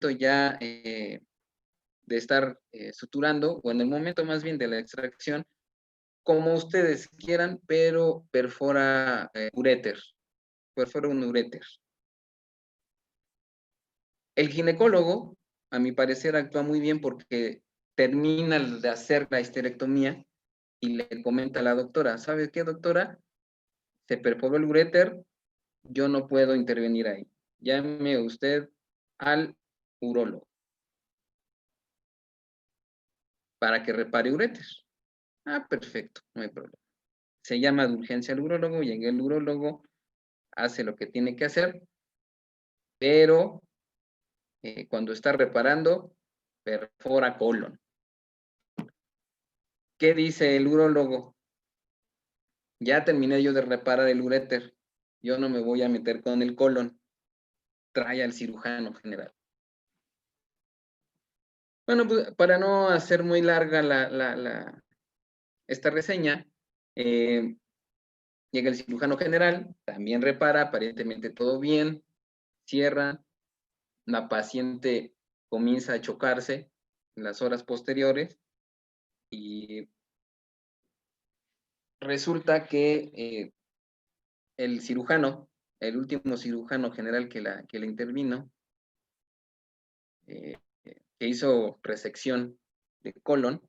ya de estar suturando, o en el momento más bien de la extracción, como ustedes quieran, pero perfora uréter, perfora un uréter. El ginecólogo, a mi parecer, actúa muy bien porque termina de hacer la histerectomía y le comenta a la doctora, ¿sabe qué, doctora? Se perforó el uréter, yo no puedo intervenir ahí. Llame usted al urólogo para que repare uréter. Ah, perfecto, no hay problema. Se llama de urgencia al urólogo, llega el urólogo, hace lo que tiene que hacer, pero cuando está reparando, perfora colon. ¿Qué dice el urólogo? Ya terminé yo de reparar el uréter, yo no me voy a meter con el colon, trae al cirujano general. Bueno, pues, para no hacer muy larga esta reseña, llega el cirujano general, también repara, aparentemente todo bien, cierra, la paciente comienza a chocarse en las horas posteriores y resulta que el cirujano, el último cirujano general que la intervino, que hizo resección de colon,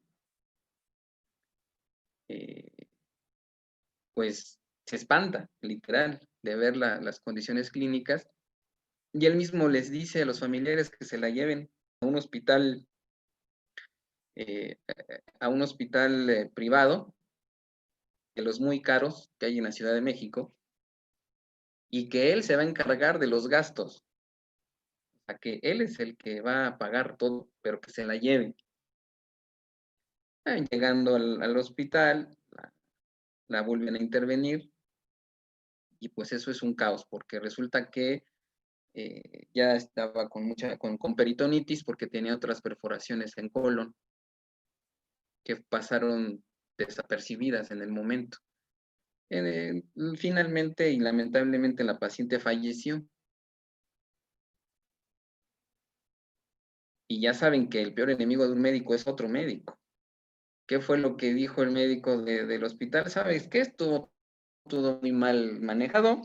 pues se espanta, literal, de ver las condiciones clínicas, y él mismo les dice a los familiares que se la lleven a un hospital, privado, de los muy caros que hay en la Ciudad de México, y que él se va a encargar de los gastos, o sea, que él es el que va a pagar todo, pero que se la lleven. Llegando al hospital, la vuelven a intervenir, y pues eso es un caos, porque resulta que ya estaba con peritonitis porque tenía otras perforaciones en colon que pasaron desapercibidas en el momento. Finalmente y lamentablemente la paciente falleció. Y ya saben que el peor enemigo de un médico es otro médico. ¿Qué fue lo que dijo el médico del hospital? ¿Sabes qué? Estuvo todo muy mal manejado.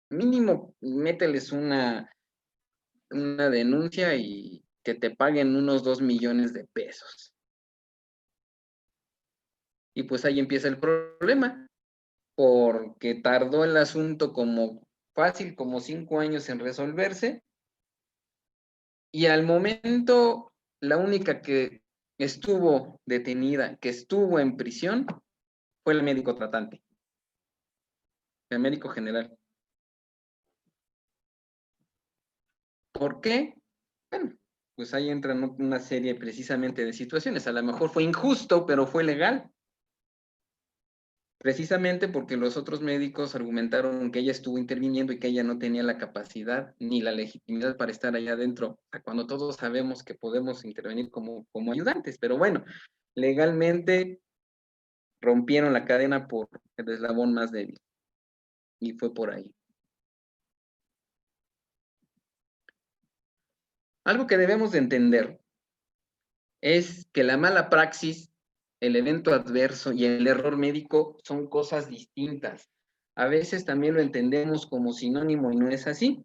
Mínimo, mételes una denuncia y que te paguen unos 2 millones de pesos. Y pues ahí empieza el problema, porque tardó el asunto como 5 años en resolverse, y al momento la única que estuvo detenida, que estuvo en prisión, fue el médico tratante, el médico general. ¿Por qué? Bueno, pues ahí entran una serie precisamente de situaciones. A lo mejor fue injusto, pero fue legal. Precisamente porque los otros médicos argumentaron que ella estuvo interviniendo y que ella no tenía la capacidad ni la legitimidad para estar allá adentro, cuando todos sabemos que podemos intervenir como ayudantes. Pero bueno, legalmente rompieron la cadena por el eslabón más débil, y fue por ahí. Algo que debemos de entender es que la mala praxis, el evento adverso y el error médico son cosas distintas. A veces también lo entendemos como sinónimo y no es así.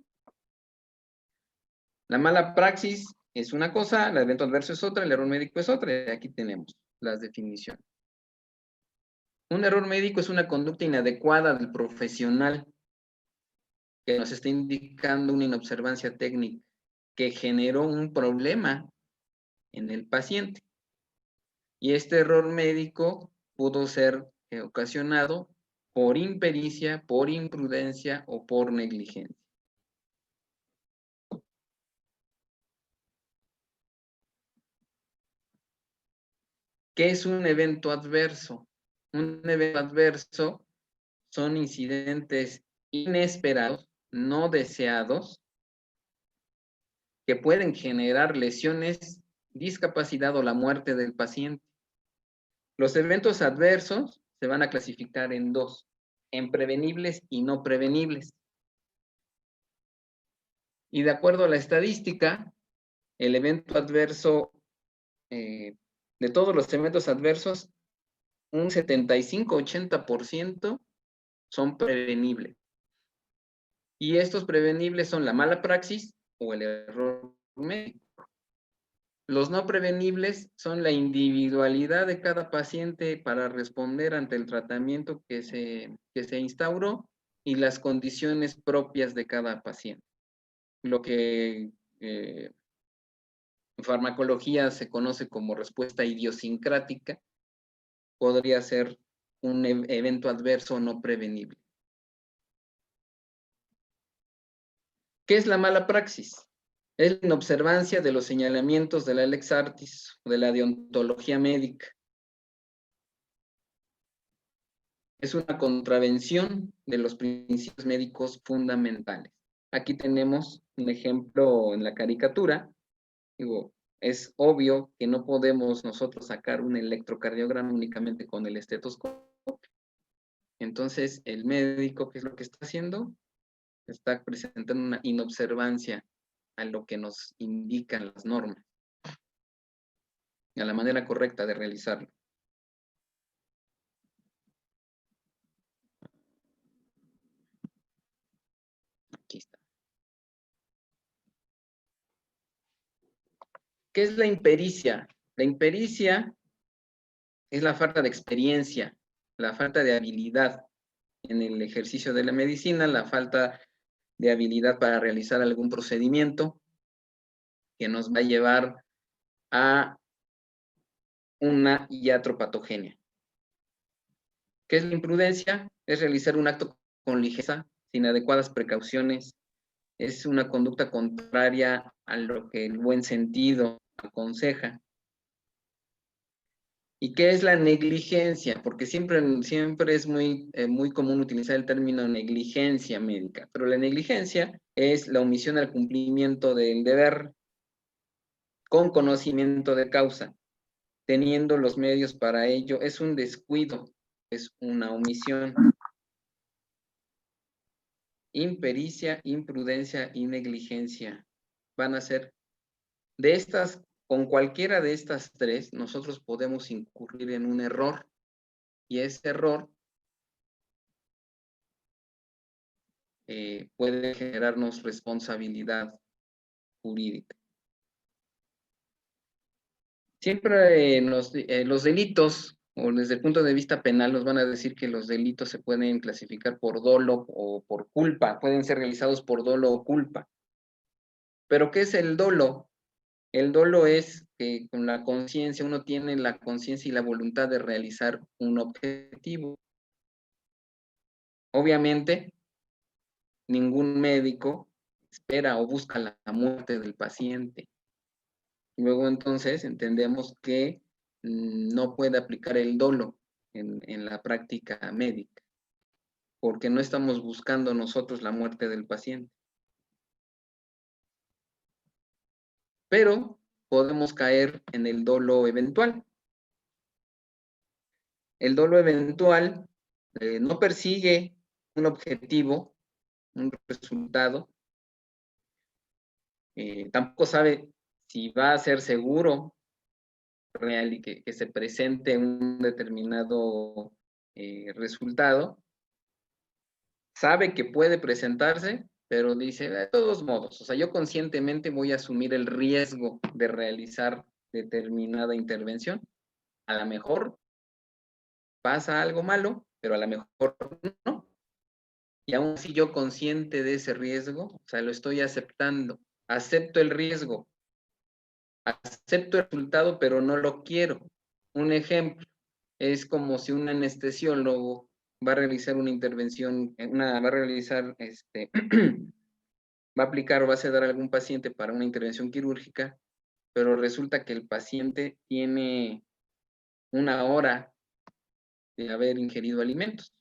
La mala praxis es una cosa, el evento adverso es otra, el error médico es otra, y aquí tenemos las definiciones. Un error médico es una conducta inadecuada del profesional que nos está indicando una inobservancia técnica que generó un problema en el paciente. Y este error médico pudo ser ocasionado por impericia, por imprudencia o por negligencia. ¿Qué es un evento adverso? Un evento adverso son incidentes inesperados, no deseados, que pueden generar lesiones, discapacidad o la muerte del paciente. Los eventos adversos se van a clasificar en dos, en prevenibles y no prevenibles. Y de acuerdo a la estadística, el evento adverso, de todos los eventos adversos, un 75-80% son prevenibles. Y estos prevenibles son la mala praxis o el error médico. Los no prevenibles son la individualidad de cada paciente para responder ante el tratamiento que se instauró y las condiciones propias de cada paciente. Lo que en farmacología se conoce como respuesta idiosincrática, podría ser un evento adverso no prevenible. ¿Qué es la mala praxis? Es la inobservancia de los señalamientos de la Lex Artis o de la deontología médica. Es una contravención de los principios médicos fundamentales. Aquí tenemos un ejemplo en la caricatura. Digo, es obvio que no podemos nosotros sacar un electrocardiograma únicamente con el estetoscopio. Entonces, el médico, ¿qué es lo que está haciendo? Está presentando una inobservancia a lo que nos indican las normas, a la manera correcta de realizarlo. Aquí está. ¿Qué es la impericia? La impericia es la falta de experiencia, la falta de habilidad en el ejercicio de la medicina, la falta de habilidad para realizar algún procedimiento que nos va a llevar a una iatropatogenia. ¿Qué es la imprudencia? Es realizar un acto con ligereza, sin adecuadas precauciones. Es una conducta contraria a lo que el buen sentido aconseja. ¿Y qué es la negligencia? Porque siempre es muy común utilizar el término negligencia médica, pero la negligencia es la omisión al cumplimiento del deber con conocimiento de causa, teniendo los medios para ello. Es un descuido, es una omisión. Impericia, imprudencia y negligencia van a ser de estas. Con cualquiera de estas tres, nosotros podemos incurrir en un error, y ese error puede generarnos responsabilidad jurídica. Siempre los delitos, o desde el punto de vista penal, nos van a decir que los delitos se pueden clasificar por dolo o por culpa, pueden ser realizados por dolo o culpa. ¿Pero qué es el dolo? El dolo es que con la conciencia, uno tiene la conciencia y la voluntad de realizar un objetivo. Obviamente, ningún médico espera o busca la muerte del paciente. Luego entonces entendemos que no puede aplicar el dolo en la práctica médica, porque no estamos buscando nosotros la muerte del paciente. Pero podemos caer en el dolo eventual. El dolo eventual no persigue un objetivo, un resultado, tampoco sabe si va a ser seguro real y que se presente un determinado resultado. Sabe que puede presentarse, pero dice, de todos modos, o sea, yo conscientemente voy a asumir el riesgo de realizar determinada intervención. A lo mejor pasa algo malo, pero a lo mejor no. Y aún si yo consciente de ese riesgo, o sea, lo estoy aceptando, acepto el riesgo, acepto el resultado, pero no lo quiero. Un ejemplo, es como si un anestesiólogo va a realizar una intervención, va a realizar, va a aplicar o va a sedar a algún paciente para una intervención quirúrgica, pero resulta que el paciente tiene una hora de haber ingerido alimentos.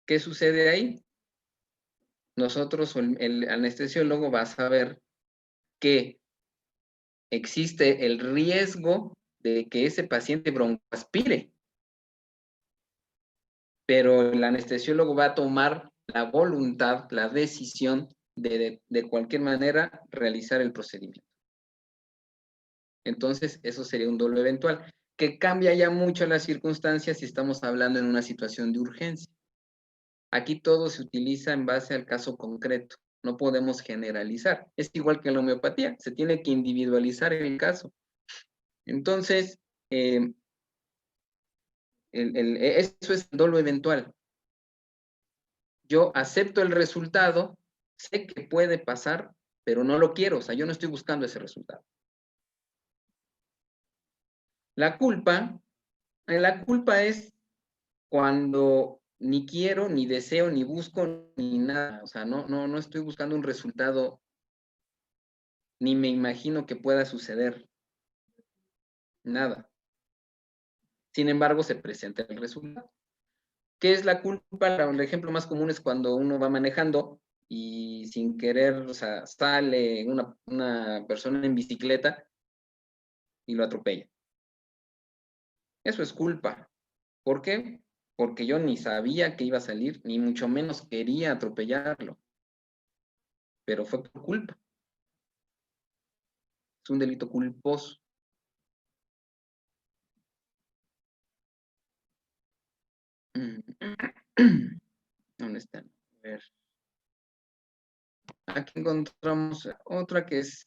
¿Qué sucede ahí? Nosotros, el anestesiólogo va a saber que existe el riesgo de que ese paciente broncoaspire, pero el anestesiólogo va a tomar la voluntad, la decisión de cualquier manera realizar el procedimiento. Entonces, eso sería un dolo eventual, que cambia ya mucho las circunstancias si estamos hablando en una situación de urgencia. Aquí todo se utiliza en base al caso concreto, no podemos generalizar. Es igual que en la homeopatía, se tiene que individualizar el caso. Entonces, eso es el dolo eventual. Yo acepto el resultado, sé que puede pasar, pero no lo quiero, o sea, yo no estoy buscando ese resultado. La culpa es cuando ni quiero, ni deseo, ni busco, ni nada. O sea, no estoy buscando un resultado, ni me imagino que pueda suceder. Nada. Sin embargo, se presenta el resultado. ¿Qué es la culpa? El ejemplo más común es cuando uno va manejando y sin querer, o sea, sale una persona en bicicleta y lo atropella. Eso es culpa. ¿Por qué? Porque yo ni sabía que iba a salir, ni mucho menos quería atropellarlo, pero fue por culpa. Es un delito culposo. ¿Dónde están? A ver. Aquí encontramos otra que es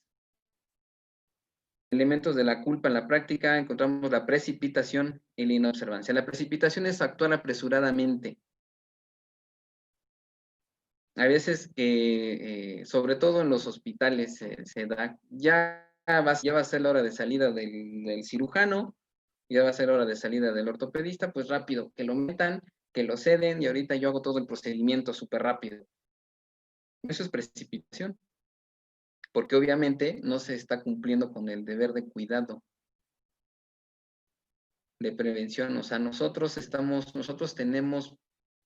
elementos de la culpa en la práctica. Encontramos la precipitación y la inobservancia. La precipitación es actuar apresuradamente. A veces, sobre todo en los hospitales, se da, ya va a ser la hora de salida del cirujano, ya va a ser hora de salida del ortopedista, pues rápido, que lo metan, que lo ceden, y ahorita yo hago todo el procedimiento súper rápido. Eso es precipitación, porque obviamente no se está cumpliendo con el deber de cuidado, de prevención. O sea, nosotros tenemos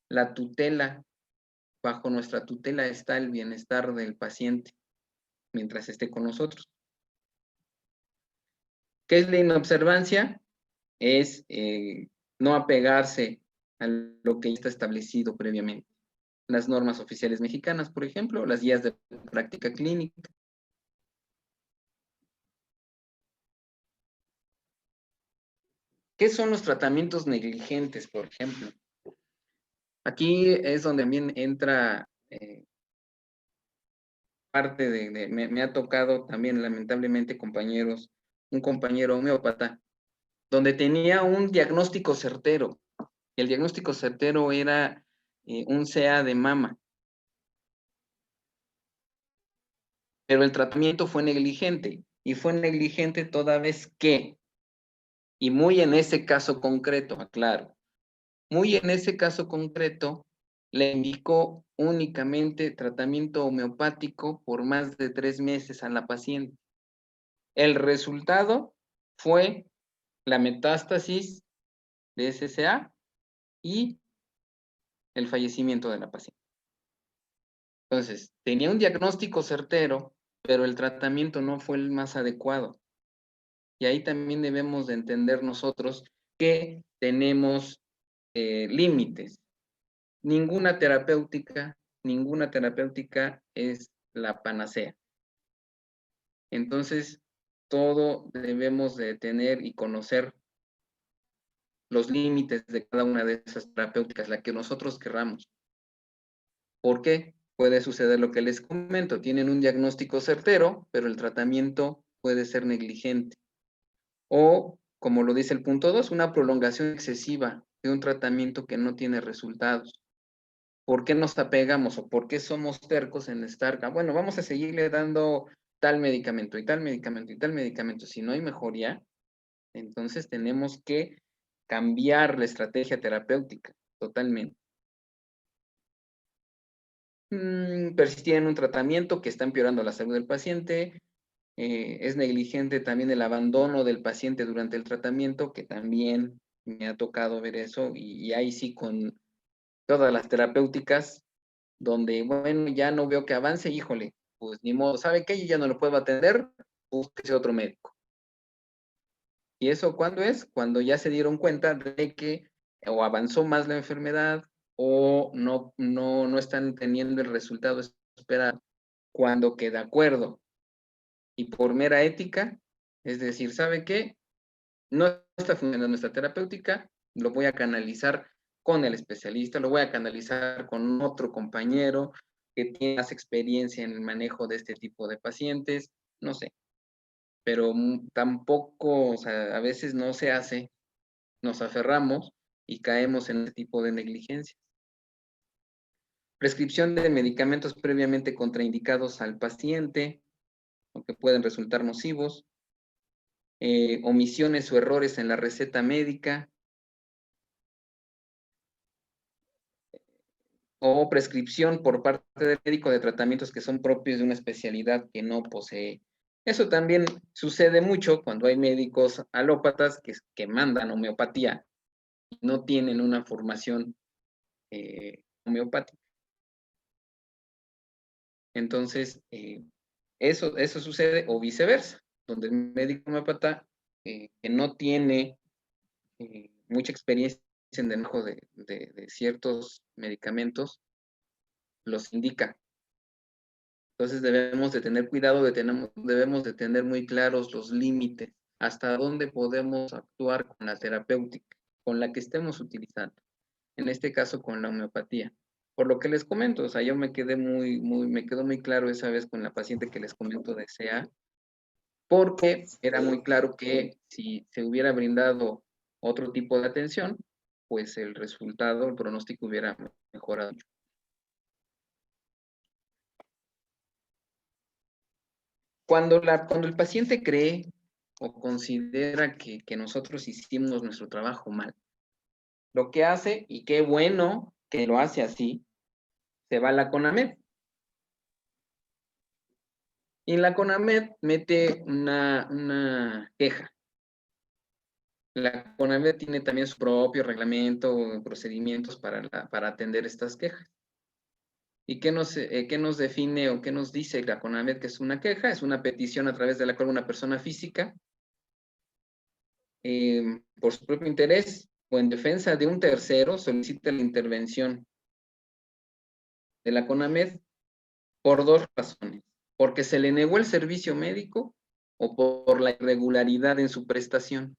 la tutela, bajo nuestra tutela está el bienestar del paciente mientras esté con nosotros. ¿Qué es la inobservancia? Es no apegarse a lo que está establecido previamente. Las normas oficiales mexicanas, por ejemplo, las guías de práctica clínica. ¿Qué son los tratamientos negligentes, por ejemplo? Aquí es donde también entra parte me ha tocado también, lamentablemente, un compañero homeópata, donde tenía un diagnóstico certero. El diagnóstico certero era un CA de mama, pero el tratamiento fue negligente, y fue negligente toda vez que, y muy en ese caso concreto, aclaro, muy en ese caso concreto, le indicó únicamente tratamiento homeopático por más de 3 meses a la paciente. El resultado fue la metástasis de SSA y el fallecimiento de la paciente. Entonces, tenía un diagnóstico certero, pero el tratamiento no fue el más adecuado. Y ahí también debemos de entender nosotros que tenemos límites. Ninguna terapéutica es la panacea. Entonces, todo debemos de tener y conocer los límites de cada una de esas terapéuticas, la que nosotros querramos. ¿Por qué? Puede suceder lo que les comento, tienen un diagnóstico certero, pero el tratamiento puede ser negligente. O, como lo dice el punto 2, una prolongación excesiva de un tratamiento que no tiene resultados. ¿Por qué nos apegamos o por qué somos tercos en estar, bueno, vamos a seguirle dando tal medicamento y tal medicamento y tal medicamento? Si no hay mejoría, entonces tenemos que cambiar la estrategia terapéutica totalmente. Persistir en un tratamiento que está empeorando la salud del paciente. Es negligente también el abandono del paciente durante el tratamiento, que también me ha tocado ver eso, y ahí sí con todas las terapéuticas, donde, bueno, ya no veo que avance, híjole, pues ni modo, ¿sabe qué? Yo ya no lo puedo atender, búsquese otro médico. ¿Y eso cuándo es? Cuando ya se dieron cuenta de que o avanzó más la enfermedad o no están teniendo el resultado esperado. cuando que de acuerdo y por mera ética, es decir, ¿sabe qué? No está funcionando nuestra terapéutica, lo voy a canalizar con el especialista, lo voy a canalizar con otro compañero que tiene más experiencia en el manejo de este tipo de pacientes, no sé, pero tampoco, o sea, a veces no se hace, nos aferramos y caemos en este tipo de negligencia. Prescripción de medicamentos previamente contraindicados al paciente, aunque pueden resultar nocivos, omisiones o errores en la receta médica, o prescripción por parte del médico de tratamientos que son propios de una especialidad que no posee. Eso también sucede mucho cuando hay médicos alópatas que mandan homeopatía y no tienen una formación homeopática. Entonces, eso sucede o viceversa, donde el médico homeopata que no tiene mucha experiencia en el manejo de ciertos medicamentos, los indica. Entonces debemos de tener cuidado, debemos de tener muy claros los límites, hasta dónde podemos actuar con la terapéutica, con la que estemos utilizando. En este caso, con la homeopatía. Por lo que les comento, o sea, yo me quedé me quedó muy claro esa vez con la paciente que les comento de CA, porque era muy claro que si se hubiera brindado otro tipo de atención, pues el resultado, el pronóstico hubiera mejorado. Cuando el paciente cree o considera que nosotros hicimos nuestro trabajo mal, lo que hace, y qué bueno que lo hace así, se va a la CONAMED. Y la CONAMED mete una queja. La CONAMED tiene también su propio reglamento, procedimientos para atender estas quejas. ¿Y qué nos define o qué nos dice la CONAMED que es una queja? Es una petición a través de la cual una persona física, por su propio interés o en defensa de un tercero, solicita la intervención de la CONAMED por dos razones. Porque se le negó el servicio médico o por la irregularidad en su prestación.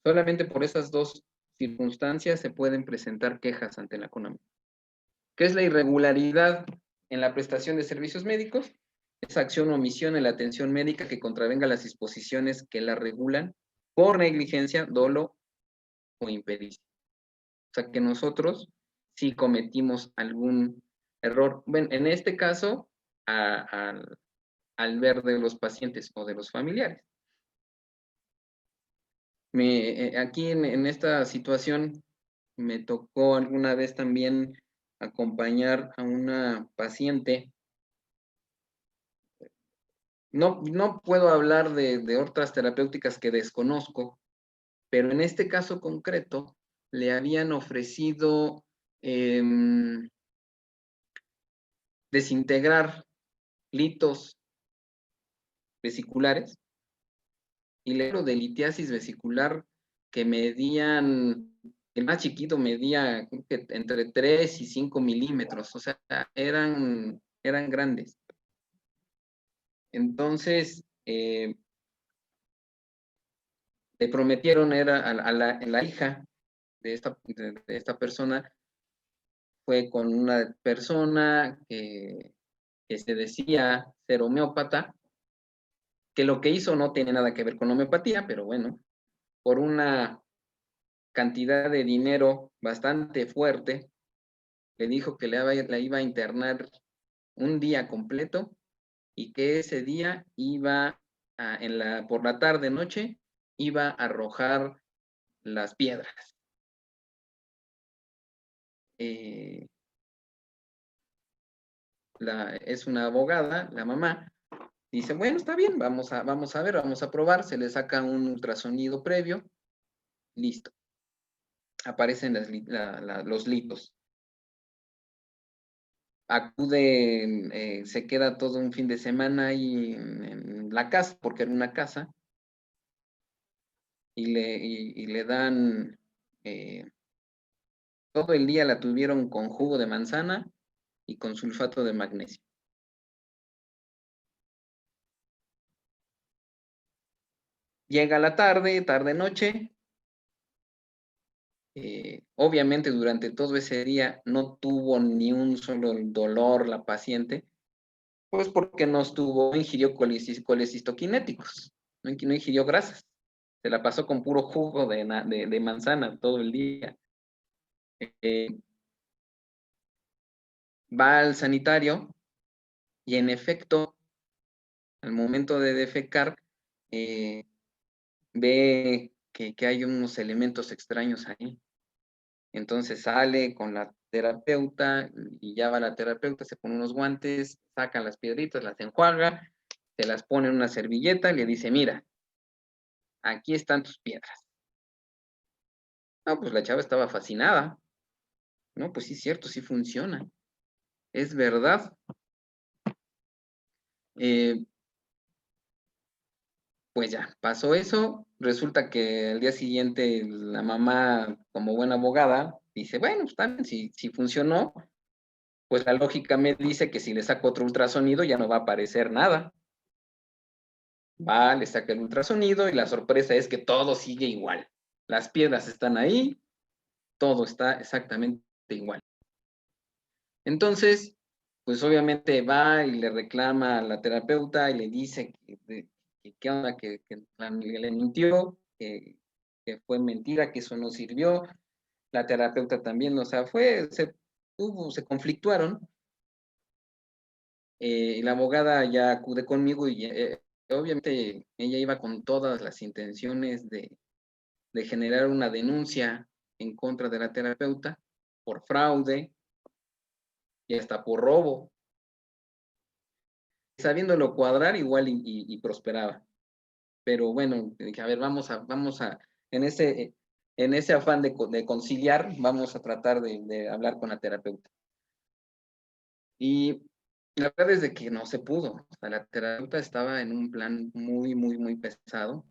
Solamente por esas dos circunstancias se pueden presentar quejas ante la CONAMED. ¿Qué es la irregularidad en la prestación de servicios médicos? Es acción o omisión en la atención médica que contravenga las disposiciones que la regulan por negligencia, dolo o impericia. O sea que nosotros sí cometimos algún error. Bueno, en este caso, al ver de los pacientes o de los familiares. Aquí en esta situación me tocó alguna vez también acompañar a una paciente. No puedo hablar de otras terapéuticas que desconozco, pero en este caso concreto le habían ofrecido desintegrar litos vesiculares y le hablo de litiasis vesicular que medían, el más chiquito medía entre 3 y 5 milímetros, o sea, eran grandes. Entonces, le prometieron, era a la hija de esta persona, fue con una persona que se decía ser homeópata, que lo que hizo no tiene nada que ver con homeopatía, pero bueno, por una cantidad de dinero bastante fuerte, le dijo que la iba a internar un día completo y que ese día iba por la tarde noche iba a arrojar las piedras. Es una abogada, la mamá, dice, bueno, está bien, vamos a ver, vamos a probar, se le saca un ultrasonido previo, listo. Aparecen los litos. Acude, se queda todo un fin de semana ahí en la casa, porque era una casa, y le dan, todo el día la tuvieron con jugo de manzana y con sulfato de magnesio. Llega la tarde, tarde-noche. Obviamente durante todo ese día no tuvo ni un solo dolor la paciente, pues porque no ingirió colecistoquinéticos, no ingirió grasas. Se la pasó con puro jugo de manzana todo el día. Va al sanitario y en efecto, al momento de defecar, ve que hay unos elementos extraños ahí. Entonces sale con la terapeuta y ya va la terapeuta, se pone unos guantes, saca las piedritas, las enjuaga, se las pone en una servilleta y le dice, mira, aquí están tus piedras. No, pues la chava estaba fascinada. No, pues sí es cierto, sí funciona. Es verdad. Pues ya, pasó eso. Resulta que al día siguiente la mamá, como buena abogada, dice, bueno, pues también si funcionó, pues la lógica me dice que si le saco otro ultrasonido ya no va a aparecer nada. Va, le saca el ultrasonido y la sorpresa es que todo sigue igual. Las piedras están ahí, todo está exactamente igual. Entonces, pues obviamente va y le reclama a la terapeuta y le dice que qué onda, que le mintió, que fue mentira, que eso no sirvió. La terapeuta también, o sea, se conflictuaron. Y la abogada ya acude conmigo y obviamente ella iba con todas las intenciones de generar una denuncia en contra de la terapeuta por fraude y hasta por robo. Sabiéndolo cuadrar, igual y prosperaba. Pero bueno, dije, a ver, vamos a en ese afán de conciliar, vamos a tratar de hablar con la terapeuta. Y la verdad es de que no se pudo. O sea, la terapeuta estaba en un plan muy, muy, muy pesado.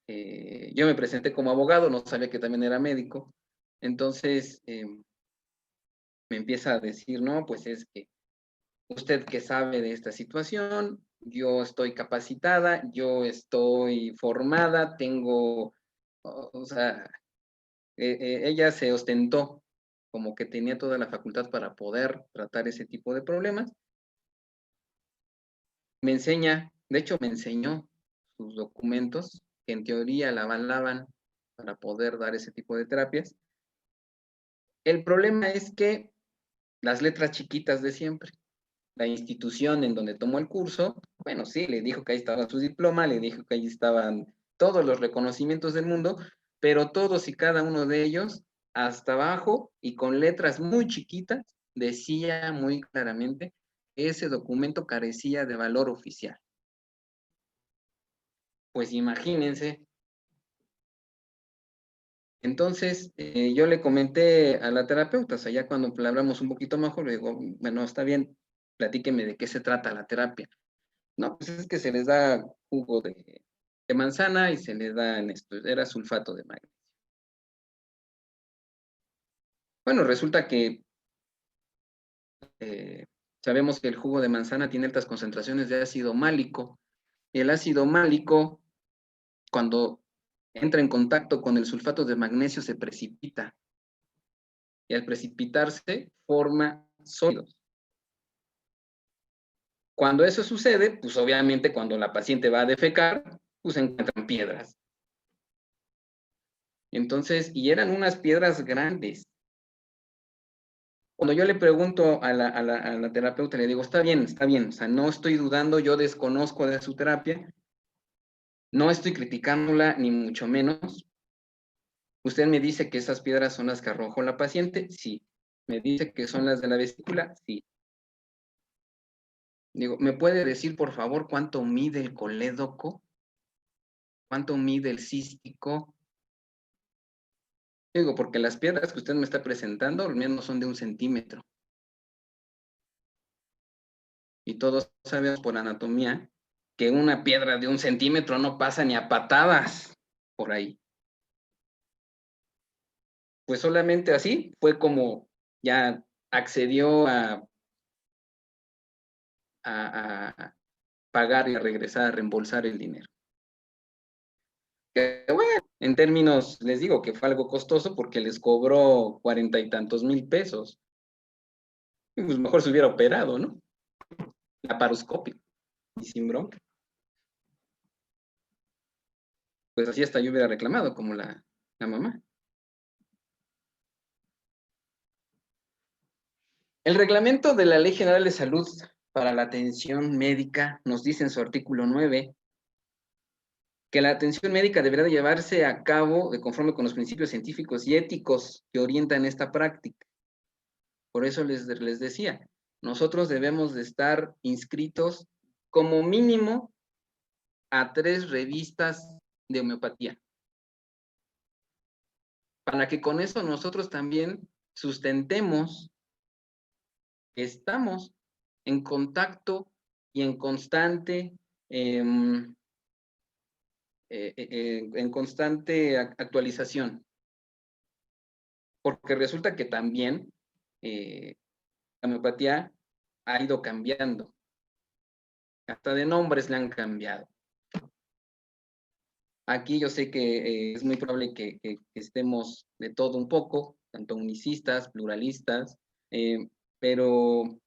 Yo me presenté como abogado, no sabía que también era médico. Entonces, me empieza a decir, no, pues es que usted que sabe de esta situación, yo estoy capacitada, yo estoy formada, o sea, ella se ostentó como que tenía toda la facultad para poder tratar ese tipo de problemas. Me enseña, de hecho me enseñó sus documentos que en teoría la avalaban para poder dar ese tipo de terapias. El problema es que las letras chiquitas de siempre, la institución en donde tomó el curso, bueno, sí, le dijo que ahí estaba su diploma, le dijo que ahí estaban todos los reconocimientos del mundo, pero todos y cada uno de ellos, hasta abajo y con letras muy chiquitas, decía muy claramente que ese documento carecía de valor oficial. Pues imagínense. Entonces, yo le comenté a la terapeuta, o sea, ya cuando hablamos un poquito mejor, le digo, bueno, está bien, platíqueme de qué se trata la terapia. No, pues es que se les da jugo de manzana y se les da en esto, era sulfato de magnesio. Bueno, resulta que sabemos que el jugo de manzana tiene altas concentraciones de ácido málico, y el ácido málico, cuando entra en contacto con el sulfato de magnesio, se precipita, y al precipitarse forma sólidos. Cuando eso sucede, pues obviamente cuando la paciente va a defecar, pues se encuentran piedras. Entonces, y eran unas piedras grandes. Cuando yo le pregunto a la terapeuta, le digo, está bien, o sea, no estoy dudando, yo desconozco de su terapia, no estoy criticándola, ni mucho menos. Usted me dice que esas piedras son las que arrojó la paciente, sí. Me dice que son las de la vesícula, sí. Digo, ¿me puede decir, por favor, cuánto mide el colédoco? ¿Cuánto mide el cístico? Digo, porque las piedras que usted me está presentando, al menos son de 1 centímetro. Y todos sabemos por anatomía que una piedra de 1 centímetro no pasa ni a patadas por ahí. Pues solamente así fue como ya accedió a pagar y a regresar, a reembolsar el dinero. Que bueno, en términos, les digo que fue algo costoso porque les cobró 40 y tantos mil pesos. Y pues mejor se hubiera operado, ¿no? Laparoscópico y sin bronca. Pues así hasta yo hubiera reclamado, como la mamá. El reglamento de la Ley General de Salud para la atención médica nos dice en su artículo 9 que la atención médica deberá de llevarse a cabo de conforme con los principios científicos y éticos que orientan esta práctica. Por eso les decía, nosotros debemos de estar inscritos como mínimo a 3 revistas de homeopatía, para que con eso nosotros también sustentemos que estamos en contacto y en constante actualización, porque resulta que también la homeopatía ha ido cambiando, hasta de nombres le han cambiado. Aquí yo sé que es muy probable que estemos de todo un poco, tanto unicistas, pluralistas, pero,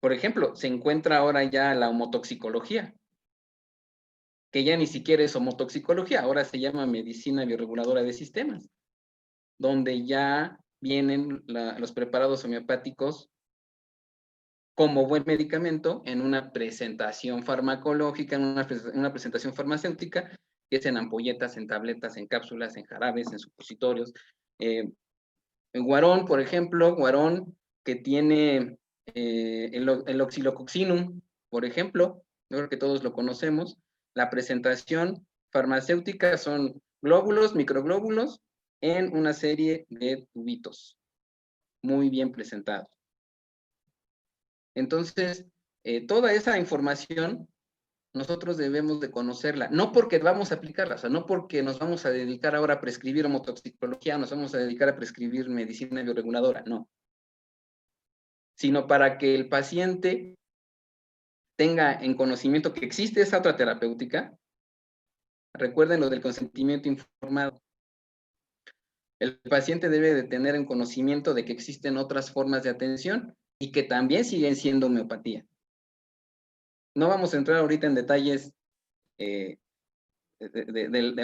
por ejemplo, se encuentra ahora ya la homotoxicología, que ya ni siquiera es homotoxicología, ahora se llama medicina bioreguladora de sistemas, donde ya vienen los preparados homeopáticos como buen medicamento en una presentación farmacológica, en una presentación farmacéutica, que es en ampolletas, en tabletas, en cápsulas, en jarabes, en supositorios. En Guarón, por ejemplo, Guarón que tiene el oxilococcinum, por ejemplo, yo creo que todos lo conocemos. La presentación farmacéutica son glóbulos, microglóbulos, en una serie de tubitos, muy bien presentados. Entonces, toda esa información nosotros debemos de conocerla, no porque vamos a aplicarla, o sea, no porque nos vamos a dedicar ahora a prescribir homotoxicología, nos vamos a dedicar a prescribir medicina bioreguladora, no, sino para que el paciente tenga en conocimiento que existe esa otra terapéutica. Recuerden lo del consentimiento informado. El paciente debe de tener en conocimiento de que existen otras formas de atención y que también siguen siendo homeopatía. No vamos a entrar ahorita en detalles de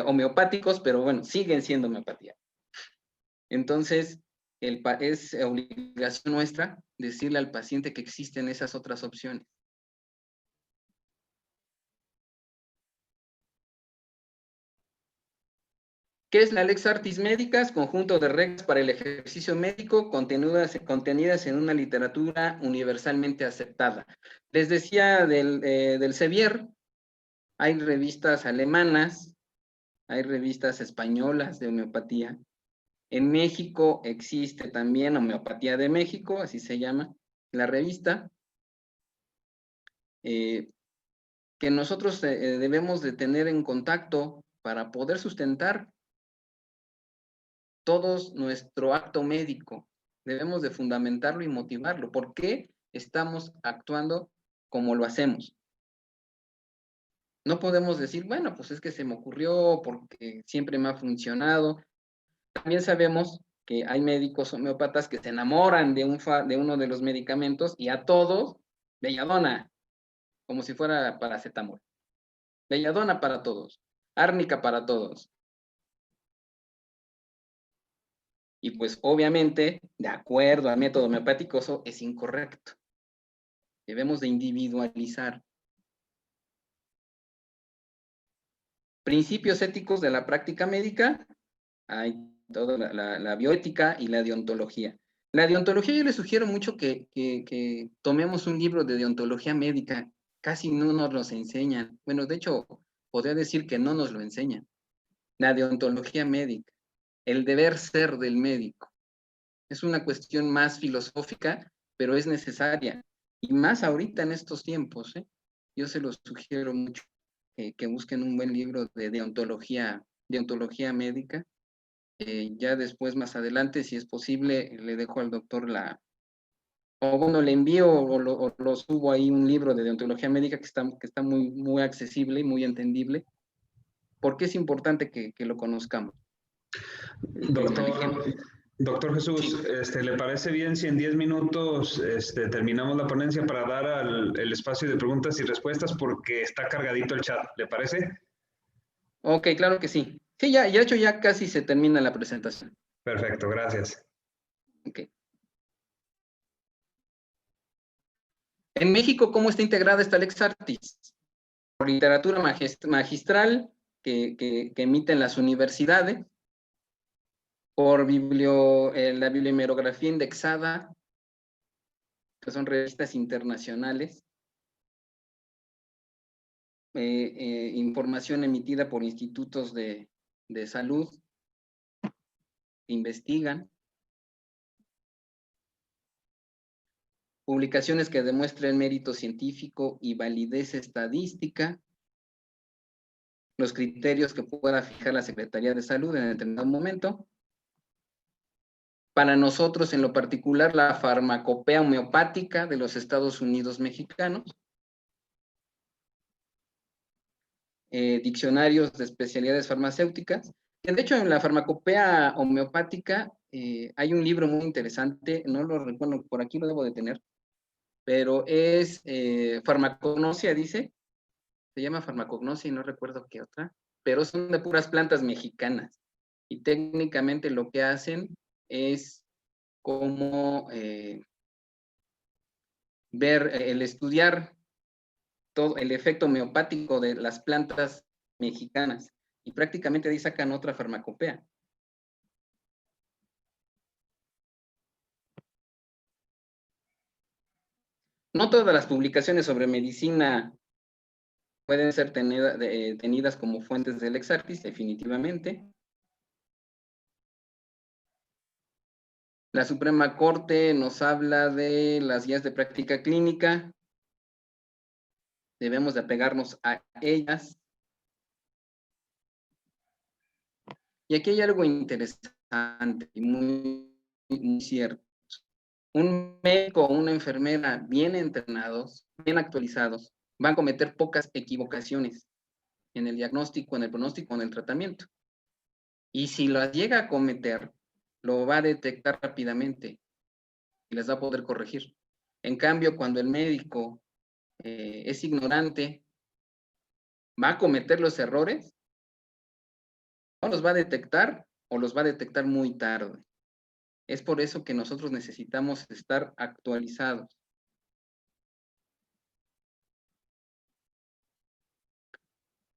homeopáticos, pero bueno, siguen siendo homeopatía. Entonces, es obligación nuestra decirle al paciente que existen esas otras opciones. ¿Qué es la Lex Artis Médicas? Conjunto de reglas para el ejercicio médico contenidas en una literatura universalmente aceptada. Les decía del Sevier, hay revistas alemanas, hay revistas españolas de homeopatía. En México existe también Homeopatía de México, así se llama la revista, que nosotros debemos de tener en contacto para poder sustentar todo nuestro acto médico. Debemos de fundamentarlo y motivarlo. ¿Por qué estamos actuando como lo hacemos? No podemos decir, bueno, pues es que se me ocurrió porque siempre me ha funcionado. También sabemos que hay médicos homeópatas que se enamoran de uno de los medicamentos y a todos, belladona, como si fuera paracetamol. Belladona para todos, árnica para todos. Y pues obviamente, de acuerdo al método homeopático, eso es incorrecto. Debemos de individualizar. Principios éticos de la práctica médica, hay toda la bioética y la deontología. La deontología yo les sugiero mucho que tomemos un libro de deontología médica. Casi no nos los enseñan. Bueno, de hecho, podría decir que no nos lo enseñan. La deontología médica, el deber ser del médico. Es una cuestión más filosófica, pero es necesaria. Y más ahorita en estos tiempos, ¿eh? Yo se los sugiero mucho que busquen un buen libro de deontología médica, Ya después, más adelante, si es posible, le dejo al doctor o bueno, le envío o lo subo ahí un libro de deontología médica que está muy, muy accesible y muy entendible, porque es importante que lo conozcamos. Doctor, doctor Jesús, Sí. ¿le parece bien si en 10 minutos terminamos la ponencia para dar el espacio de preguntas y respuestas porque está cargadito el chat? ¿Le parece? Ok, claro que sí. Sí, ya, de hecho ya casi se termina la presentación. Perfecto, gracias. Ok. En México, ¿cómo está integrada esta Lex Artis? Por literatura magistral que emiten las universidades, por la bibliomerografía indexada, que son revistas internacionales, información emitida por institutos de salud que investigan, publicaciones que demuestren mérito científico y validez estadística, los criterios que pueda fijar la Secretaría de Salud en determinado momento. Para nosotros, en lo particular, la farmacopea homeopática de los Estados Unidos mexicanos, diccionarios de especialidades farmacéuticas, que de hecho en la farmacopea homeopática hay un libro muy interesante, no lo recuerdo, por aquí lo debo de tener, pero es farmacognosia, dice, se llama farmacognosia y no recuerdo qué otra, pero son de puras plantas mexicanas, y técnicamente lo que hacen es como ver, el estudiar todo el efecto homeopático de las plantas mexicanas, y prácticamente ahí sacan otra farmacopea. No todas las publicaciones sobre medicina pueden ser tenidas como fuentes del Lex Artis, definitivamente. La Suprema Corte nos habla de las guías de práctica clínica. Debemos de apegarnos a ellas. Y aquí hay algo interesante y muy cierto. Un médico o una enfermera bien entrenados, bien actualizados, van a cometer pocas equivocaciones en el diagnóstico, en el pronóstico, en el tratamiento. Y si las llega a cometer, lo va a detectar rápidamente y las va a poder corregir. En cambio, cuando el médico es ignorante, va a cometer los errores, no los va a detectar o los va a detectar muy tarde. Es por eso que nosotros necesitamos estar actualizados.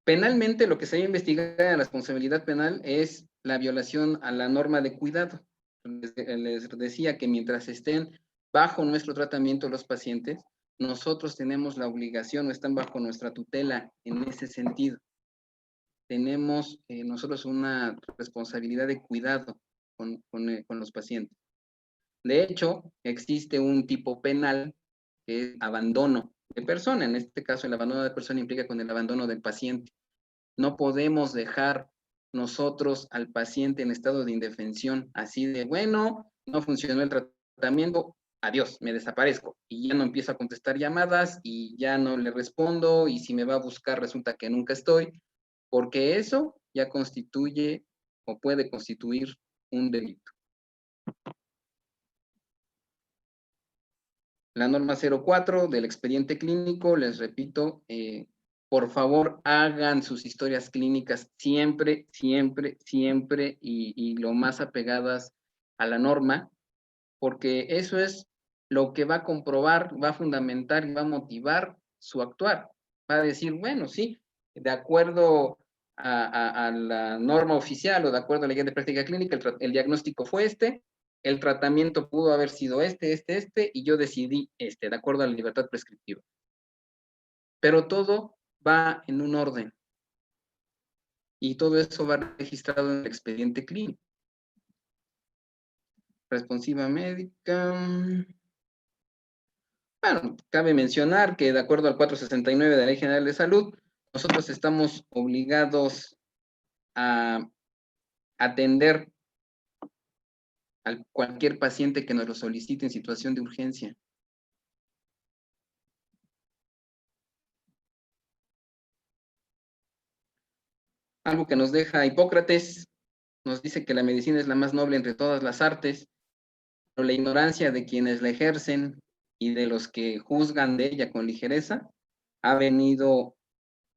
Penalmente, lo que se debe investigar en la responsabilidad penal es la violación a la norma de cuidado. Les decía que mientras estén bajo nuestro tratamiento los pacientes, nosotros tenemos la obligación o están bajo nuestra tutela en ese sentido. Tenemos nosotros una responsabilidad de cuidado con los pacientes. De hecho, existe un tipo penal que es abandono de persona. En este caso, el abandono de persona implica con el abandono del paciente. No podemos dejar nosotros al paciente en estado de indefensión, así de, bueno, no funcionó el tratamiento, adiós, me desaparezco. Y ya no empiezo a contestar llamadas y ya no le respondo, y si me va a buscar resulta que nunca estoy, porque eso ya constituye o puede constituir un delito. La norma 04 del expediente clínico, les repito, por favor, hagan sus historias clínicas siempre, siempre, siempre y lo más apegadas a la norma, porque eso es lo que va a comprobar, va a fundamentar y va a motivar su actuar. Va a decir, bueno, sí, de acuerdo a la norma oficial o de acuerdo a la guía de práctica clínica, el diagnóstico fue este, el tratamiento pudo haber sido este, y yo decidí de acuerdo a la libertad prescriptiva. Pero todo va en un orden. Y todo eso va registrado en el expediente clínico. Responsiva médica. Bueno, cabe mencionar que de acuerdo al 469 de la Ley General de Salud, nosotros estamos obligados a atender a cualquier paciente que nos lo solicite en situación de urgencia. Algo que nos deja Hipócrates, nos dice que la medicina es la más noble entre todas las artes, pero la ignorancia de quienes la ejercen y de los que juzgan de ella con ligereza ha venido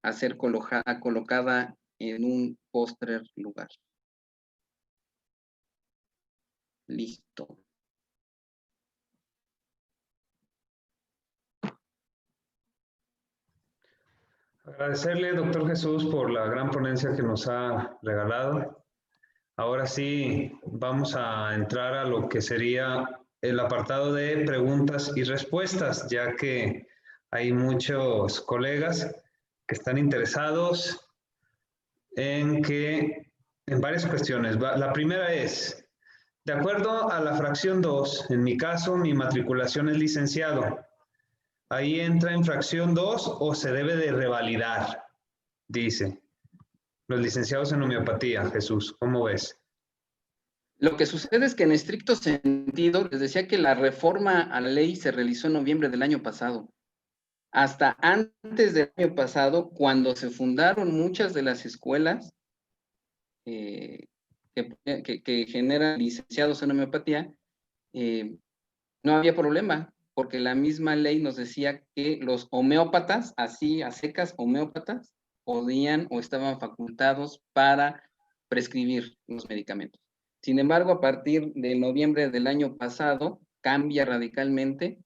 a ser colocada en un postrer lugar. Listo. Agradecerle, doctor Jesús, por la gran ponencia que nos ha regalado. Ahora sí, vamos a entrar a lo que sería el apartado de preguntas y respuestas, ya que hay muchos colegas que están interesados en varias cuestiones. La primera es, de acuerdo a la fracción 2, en mi caso, mi matriculación es licenciado. ¿Ahí entra en fracción 2 o se debe de revalidar? Dice. Los licenciados en homeopatía, Jesús, ¿cómo ves? Lo que sucede es que en estricto sentido, les decía que la reforma a la ley se realizó en noviembre del año pasado. Hasta antes del año pasado, cuando se fundaron muchas de las escuelas que generan licenciados en homeopatía, no había problema, porque la misma ley nos decía que los homeópatas, así a secas homeópatas, podían o estaban facultados para prescribir los medicamentos. Sin embargo, a partir de noviembre del año pasado, cambia radicalmente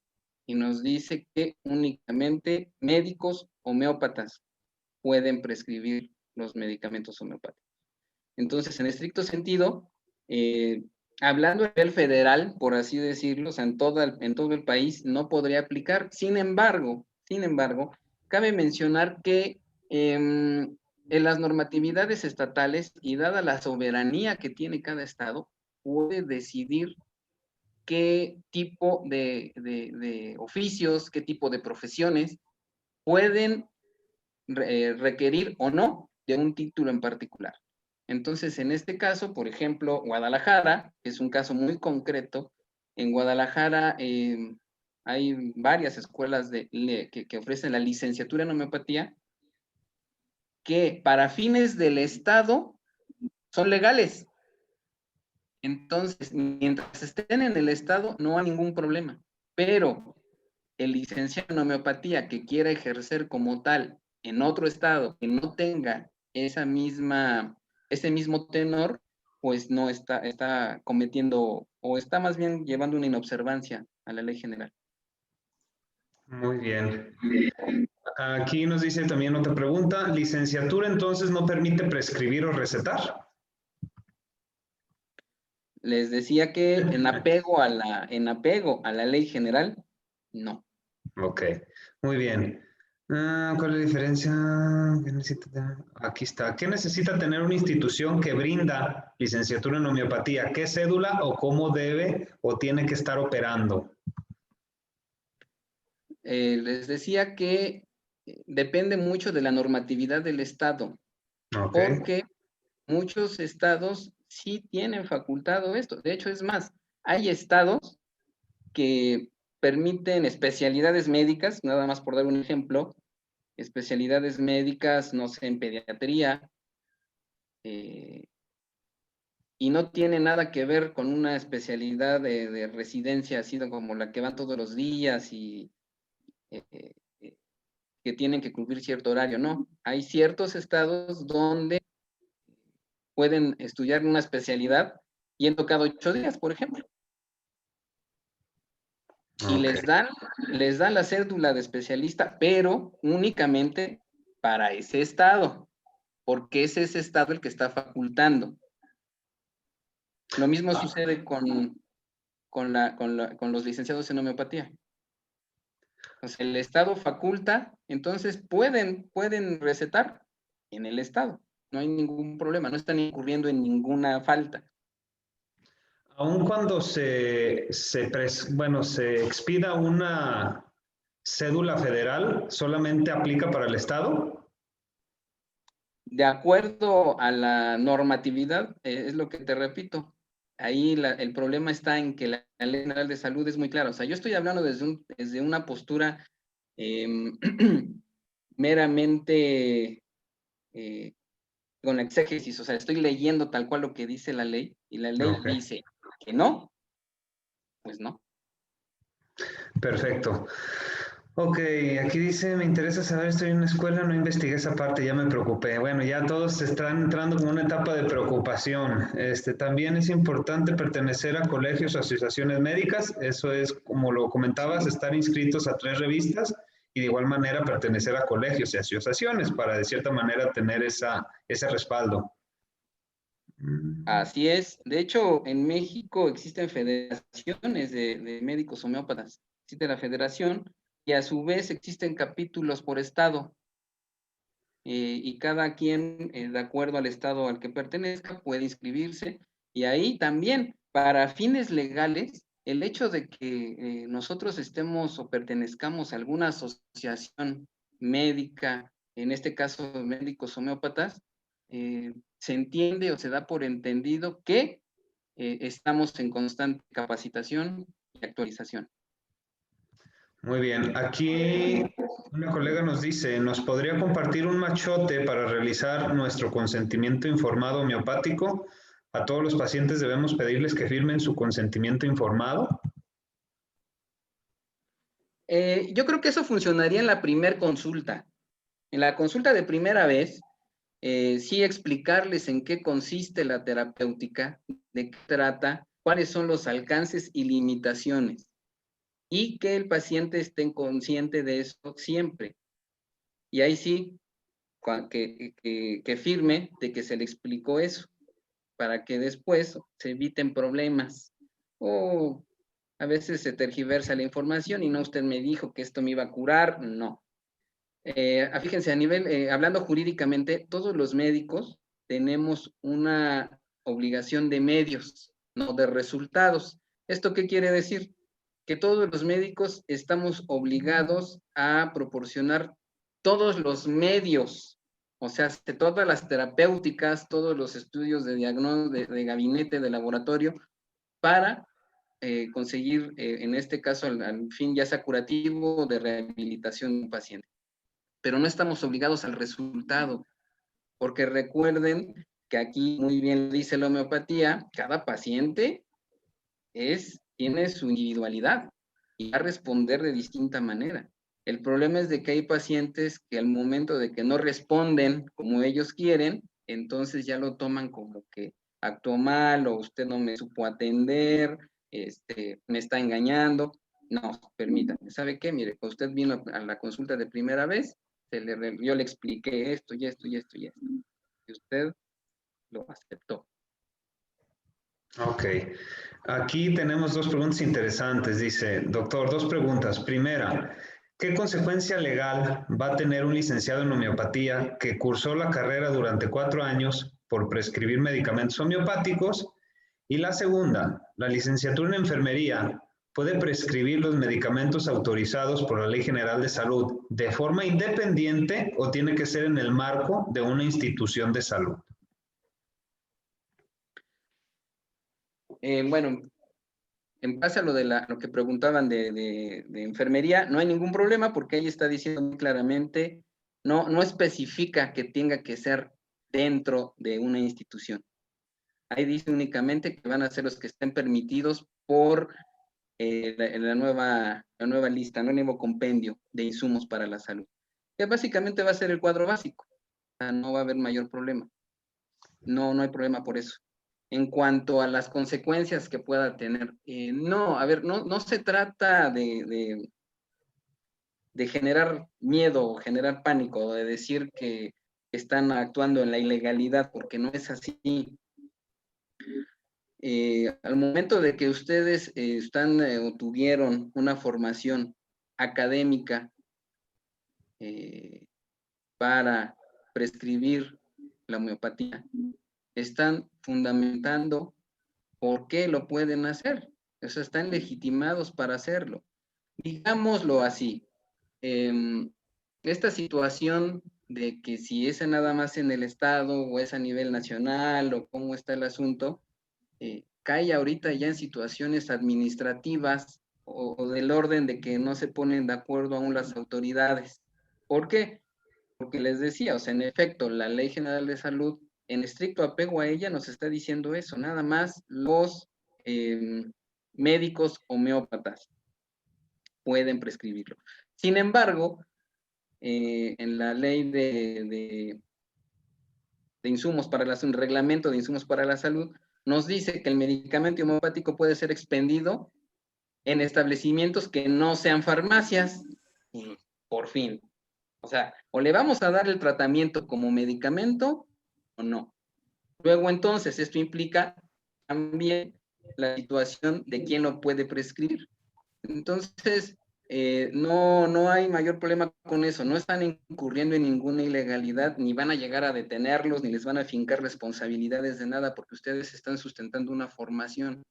y nos dice que únicamente médicos homeópatas pueden prescribir los medicamentos homeopáticos. Entonces, en estricto sentido, hablando a nivel federal, por así decirlo, o sea, en todo el país no podría aplicar. Sin embargo, cabe mencionar que en las normatividades estatales y dada la soberanía que tiene cada estado, puede decidir qué tipo de oficios, qué tipo de profesiones pueden requerir o no de un título en particular. Entonces, en este caso, por ejemplo, Guadalajara, es un caso muy concreto. En Guadalajara hay varias escuelas que ofrecen la licenciatura en homeopatía que para fines del Estado son legales. Entonces, mientras estén en el Estado, no hay ningún problema. Pero el licenciado en homeopatía que quiera ejercer como tal en otro estado que no tenga ese mismo tenor, pues no está cometiendo o está más bien llevando una inobservancia a la ley general. Muy bien. Aquí nos dice también otra pregunta. ¿Licenciatura entonces no permite prescribir o recetar? Les decía que en apego a la ley general, no. Ok, muy bien. ¿Cuál es la diferencia? Aquí está. ¿Qué necesita tener una institución que brinda licenciatura en homeopatía? ¿Qué cédula o cómo debe o tiene que estar operando? Les decía que depende mucho de la normatividad del estado, Okay. porque muchos estados sí tienen facultado esto. De hecho, es más, hay estados que permiten especialidades médicas, nada más por dar un ejemplo, especialidades médicas, no sé, en pediatría, y no tiene nada que ver con una especialidad de residencia, así como la que van todos los días y que tienen que cumplir cierto horario, no. Hay ciertos estados donde pueden estudiar una especialidad yendo cada 8 días, por ejemplo. Y Okay. les dan la cédula de especialista, pero únicamente para ese estado, porque es ese estado el que está facultando. Lo mismo sucede con los licenciados en homeopatía. O sea, el estado faculta, entonces pueden recetar en el estado. No hay ningún problema, no están incurriendo en ninguna falta. Aun cuando se expida una cédula federal, ¿solamente aplica para el estado? De acuerdo a la normatividad, es lo que te repito, ahí el problema está en que la Ley General de Salud es muy clara. O sea, yo estoy hablando desde una postura meramente con exégesis, o sea, estoy leyendo tal cual lo que dice la ley, y la ley Ok, dice que no, pues no. perfecto. Ok, aquí dice, me interesa saber, estoy en una escuela, no investigué esa parte, ya me preocupé. Bueno, ya todos están entrando como una etapa de preocupación. También es importante pertenecer a colegios o asociaciones médicas, eso es, como lo comentabas, estar inscritos a 3 revistas y de igual manera pertenecer a colegios y asociaciones para de cierta manera tener ese respaldo. Así es. De hecho, en México existen federaciones de médicos homeópatas. Existe la federación y a su vez existen capítulos por estado. Y cada quien, de acuerdo al estado al que pertenezca, puede inscribirse. Y ahí también, para fines legales, el hecho de que nosotros estemos o pertenezcamos a alguna asociación médica, en este caso médicos homeópatas, se entiende o se da por entendido que estamos en constante capacitación y actualización. Muy bien, aquí una colega nos dice, ¿nos podría compartir un machote para realizar nuestro consentimiento informado homeopático? A todos los pacientes debemos pedirles que firmen su consentimiento informado. Yo creo que eso funcionaría en la primer consulta. En la consulta de primera vez, sí explicarles en qué consiste la terapéutica, de qué trata, cuáles son los alcances y limitaciones, y que el paciente esté consciente de eso siempre. Y ahí sí, que firme de que se le explicó eso, para que después se eviten problemas. O a veces se tergiversa la información y no, usted me dijo que esto me iba a curar, no. Fíjense, hablando jurídicamente, todos los médicos tenemos una obligación de medios, no de resultados. ¿Esto qué quiere decir? Que todos los médicos estamos obligados a proporcionar todos los medios, o sea, todas las terapéuticas, todos los estudios de diagnóstico, de gabinete, de laboratorio, para conseguir, en este caso, al fin ya sea curativo o de rehabilitación de un paciente. Pero no estamos obligados al resultado, porque recuerden que aquí muy bien dice la homeopatía, cada paciente tiene su individualidad y va a responder de distinta manera. El problema es de que hay pacientes que al momento de que no responden como ellos quieren, entonces ya lo toman como que actuó mal o usted no me supo atender, me está engañando. No, permítame, ¿sabe qué? Mire, usted vino a la consulta de primera vez, yo le expliqué esto y esto y esto y esto, y usted lo aceptó. Ok. Aquí tenemos 2 preguntas interesantes. Dice, doctor, 2 preguntas. Primera, ¿qué consecuencia legal va a tener un licenciado en homeopatía que cursó la carrera durante 4 años por prescribir medicamentos homeopáticos? Y la segunda, ¿la licenciatura en enfermería puede prescribir los medicamentos autorizados por la Ley General de Salud de forma independiente o tiene que ser en el marco de una institución de salud? Bueno, en base a lo que preguntaban de enfermería, no hay ningún problema porque ahí está diciendo muy claramente, no especifica que tenga que ser dentro de una institución. Ahí dice únicamente que van a ser los que estén permitidos por la nueva lista, ¿no? El nuevo compendio de insumos para la salud. Que básicamente va a ser el cuadro básico. O sea, no va a haber mayor problema. No hay problema por eso. En cuanto a las consecuencias que pueda tener, no se trata de generar miedo o generar pánico o de decir que están actuando en la ilegalidad, porque no es así. Al momento de que ustedes están o tuvieron una formación académica para prescribir la homeopatía, están fundamentando por qué lo pueden hacer. O sea, están legitimados para hacerlo. Digámoslo así, esta situación de que si es nada más en el Estado o es a nivel nacional o cómo está el asunto, cae ahorita ya en situaciones administrativas o del orden de que no se ponen de acuerdo aún las autoridades. ¿Por qué? Porque les decía, o sea, en efecto, la Ley General de Salud, en estricto apego a ella, nos está diciendo eso, nada más los médicos homeópatas pueden prescribirlo. Sin embargo, en la ley de insumos para un reglamento de insumos para la salud, nos dice que el medicamento homeopático puede ser expendido en establecimientos que no sean farmacias, por fin. O sea, o le vamos a dar el tratamiento como medicamento o no. Luego, entonces, esto implica también la situación de quién lo puede prescribir. Entonces, no hay mayor problema con eso. No están incurriendo en ninguna ilegalidad, ni van a llegar a detenerlos, ni les van a fincar responsabilidades de nada, porque ustedes están sustentando una formación.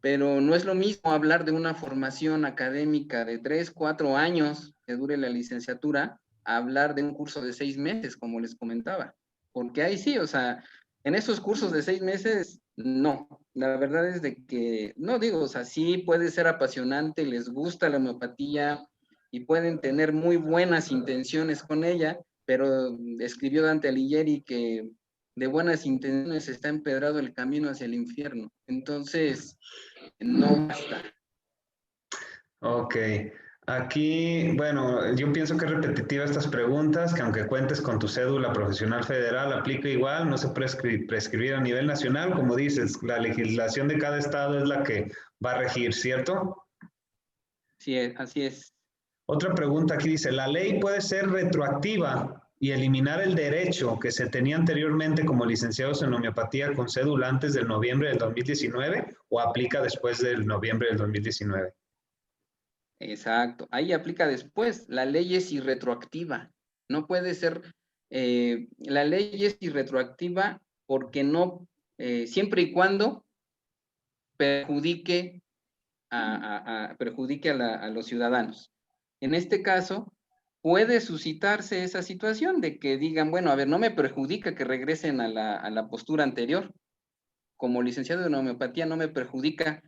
Pero no es lo mismo hablar de una formación académica de 3, 4 años que dure la licenciatura, a hablar de un curso de 6 meses, como les comentaba. Porque ahí sí, o sea, en esos cursos de 6 meses, no. La verdad es de que, no digo, o sea, sí puede ser apasionante, les gusta la homeopatía y pueden tener muy buenas intenciones con ella, pero escribió Dante Alighieri que de buenas intenciones está empedrado el camino hacia el infierno. Entonces, no basta. Ok. Aquí, bueno, yo pienso que es repetitiva estas preguntas, que aunque cuentes con tu cédula profesional federal, aplica igual, no se puede prescribir a nivel nacional, como dices, la legislación de cada estado es la que va a regir, ¿cierto? Sí, así es. Otra pregunta aquí dice, ¿la ley puede ser retroactiva y eliminar el derecho que se tenía anteriormente como licenciados en homeopatía con cédula antes del noviembre del 2019 o aplica después del noviembre del 2019? Exacto. Ahí aplica después. La ley es irretroactiva. No puede ser, la ley es irretroactiva porque no, siempre y cuando perjudique perjudique a los ciudadanos. En este caso, puede suscitarse esa situación de que digan, bueno, a ver, no me perjudica que regresen a la postura anterior. Como licenciado en homeopatía no me perjudica.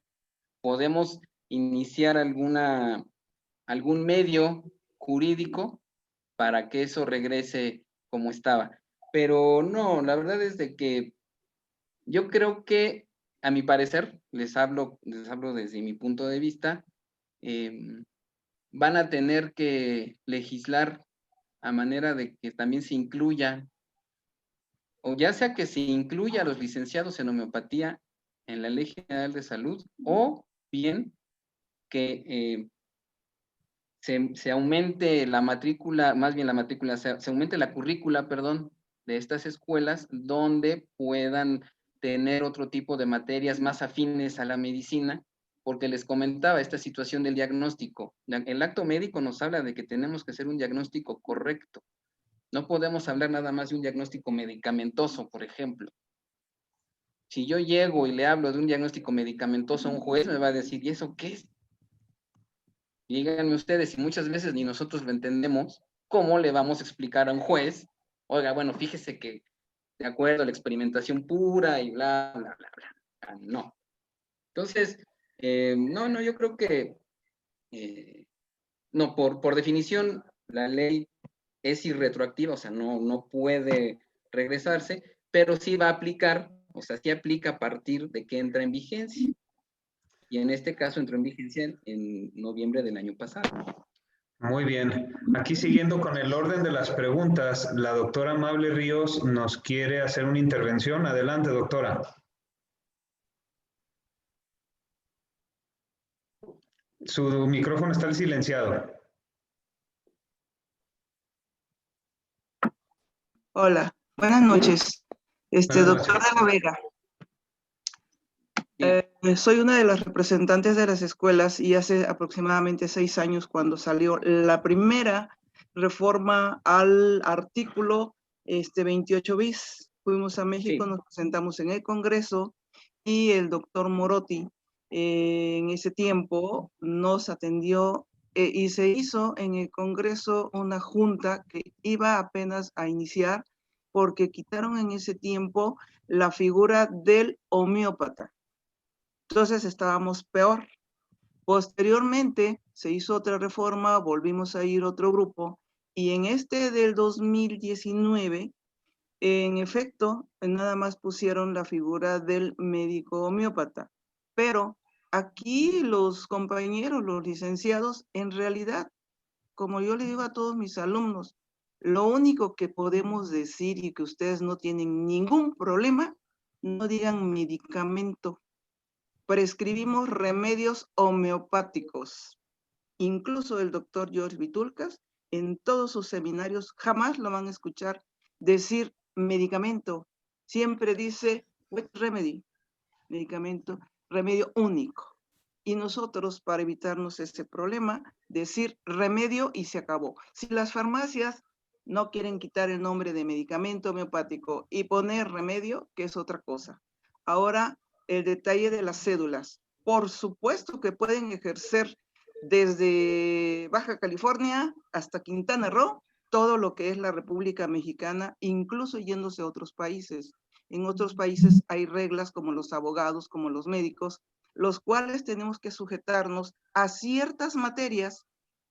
Podemos iniciar algún medio jurídico para que eso regrese como estaba. Pero no, la verdad es de que yo creo que, a mi parecer, les hablo desde mi punto de vista, van a tener que legislar a manera de que también se incluya, o ya sea que se incluya a los licenciados en homeopatía en la Ley General de Salud, o bien que se aumente la matrícula, más bien la matrícula, se aumente la currícula, perdón, de estas escuelas donde puedan tener otro tipo de materias más afines a la medicina, porque les comentaba esta situación del diagnóstico. El acto médico nos habla de que tenemos que hacer un diagnóstico correcto. No podemos hablar nada más de un diagnóstico medicamentoso, por ejemplo. Si yo llego y le hablo de un diagnóstico medicamentoso a un juez, me va a decir, ¿y eso qué es? Díganme ustedes, y muchas veces ni nosotros lo entendemos, ¿cómo le vamos a explicar a un juez? Oiga, bueno, fíjese que de acuerdo a la experimentación pura y bla, bla, bla, bla. No. Entonces, no, yo creo que, no, por definición, la ley es irretroactiva, o sea, no puede regresarse, pero sí va a aplicar, o sea, sí aplica a partir de que entra en vigencia. Y en este caso entró en vigencia en noviembre del año pasado. Muy bien. Aquí siguiendo con el orden de las preguntas, la doctora Amable Ríos nos quiere hacer una intervención. Adelante, doctora. Su micrófono está silenciado. Hola, buenas noches. Buenas Doctor noches. de la Vega. Soy una de las representantes de las escuelas y hace aproximadamente 6 años cuando salió la primera reforma al artículo 28 bis. Fuimos a México, Sí. nos presentamos en el Congreso y el doctor Morotti en ese tiempo nos atendió y se hizo en el Congreso una junta que iba apenas a iniciar porque quitaron en ese tiempo la figura del homeópata. Entonces estábamos peor. Posteriormente se hizo otra reforma, volvimos a ir otro grupo, y en este del 2019, en efecto, nada más pusieron la figura del médico homeópata. Pero aquí los compañeros, los licenciados, en realidad, como yo le digo a todos mis alumnos, lo único que podemos decir y que ustedes no tienen ningún problema, no digan medicamento. Prescribimos remedios homeopáticos. Incluso el doctor George Vitulcas, en todos sus seminarios, jamás lo van a escuchar decir medicamento. Siempre dice wet remedy, medicamento, remedio único. Y nosotros, para evitarnos este problema, decir remedio y se acabó. Si las farmacias no quieren quitar el nombre de medicamento homeopático y poner remedio, que es otra cosa. Ahora, el detalle de las cédulas. Por supuesto que pueden ejercer desde Baja California hasta Quintana Roo, todo lo que es la República Mexicana, incluso yéndose a otros países. En otros países hay reglas como los abogados, como los médicos, los cuales tenemos que sujetarnos a ciertas materias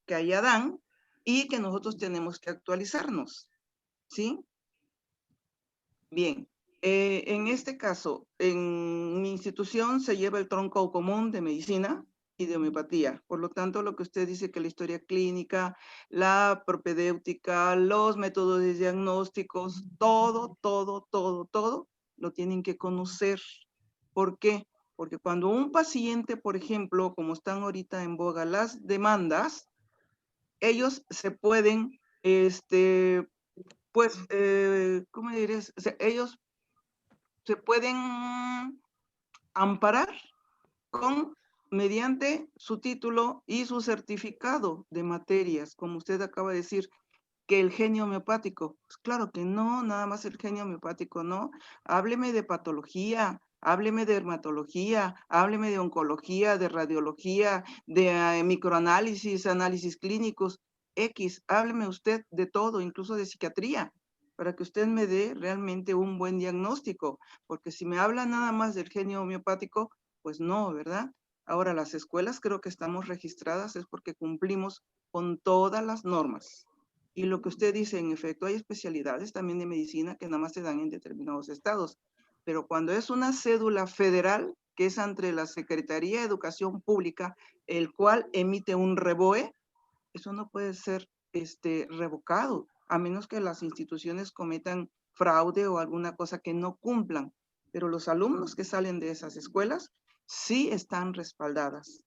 que allá dan y que nosotros tenemos que actualizarnos, ¿sí? Bien, en este caso, en mi institución se lleva el tronco común de medicina y de homeopatía. Por lo tanto, lo que usted dice que la historia clínica, la propedéutica, los métodos de diagnósticos, todo lo tienen que conocer. ¿Por qué? Porque cuando un paciente, por ejemplo, como están ahorita en boga las demandas, ellos se pueden, pues, ¿cómo dirías? O sea, ellos se pueden amparar mediante su título y su certificado de materias, como usted acaba de decir, que el genio homeopático. Pues claro que no, nada más el genio homeopático, no. Hábleme de patología, hábleme de dermatología, hábleme de oncología, de radiología, de microanálisis, análisis clínicos, X, hábleme usted de todo, incluso de psiquiatría, para que usted me dé realmente un buen diagnóstico, porque si me habla nada más del genio homeopático, pues no, ¿verdad? Ahora, las escuelas creo que estamos registradas es porque cumplimos con todas las normas. Y lo que usted dice, en efecto, hay especialidades también de medicina que nada más se dan en determinados estados. Pero cuando es una cédula federal, que es entre la Secretaría de Educación Pública, el cual emite un REBOE, eso no puede ser revocado, a menos que las instituciones cometan fraude o alguna cosa que no cumplan. Pero los alumnos que salen de esas escuelas sí están respaldadas.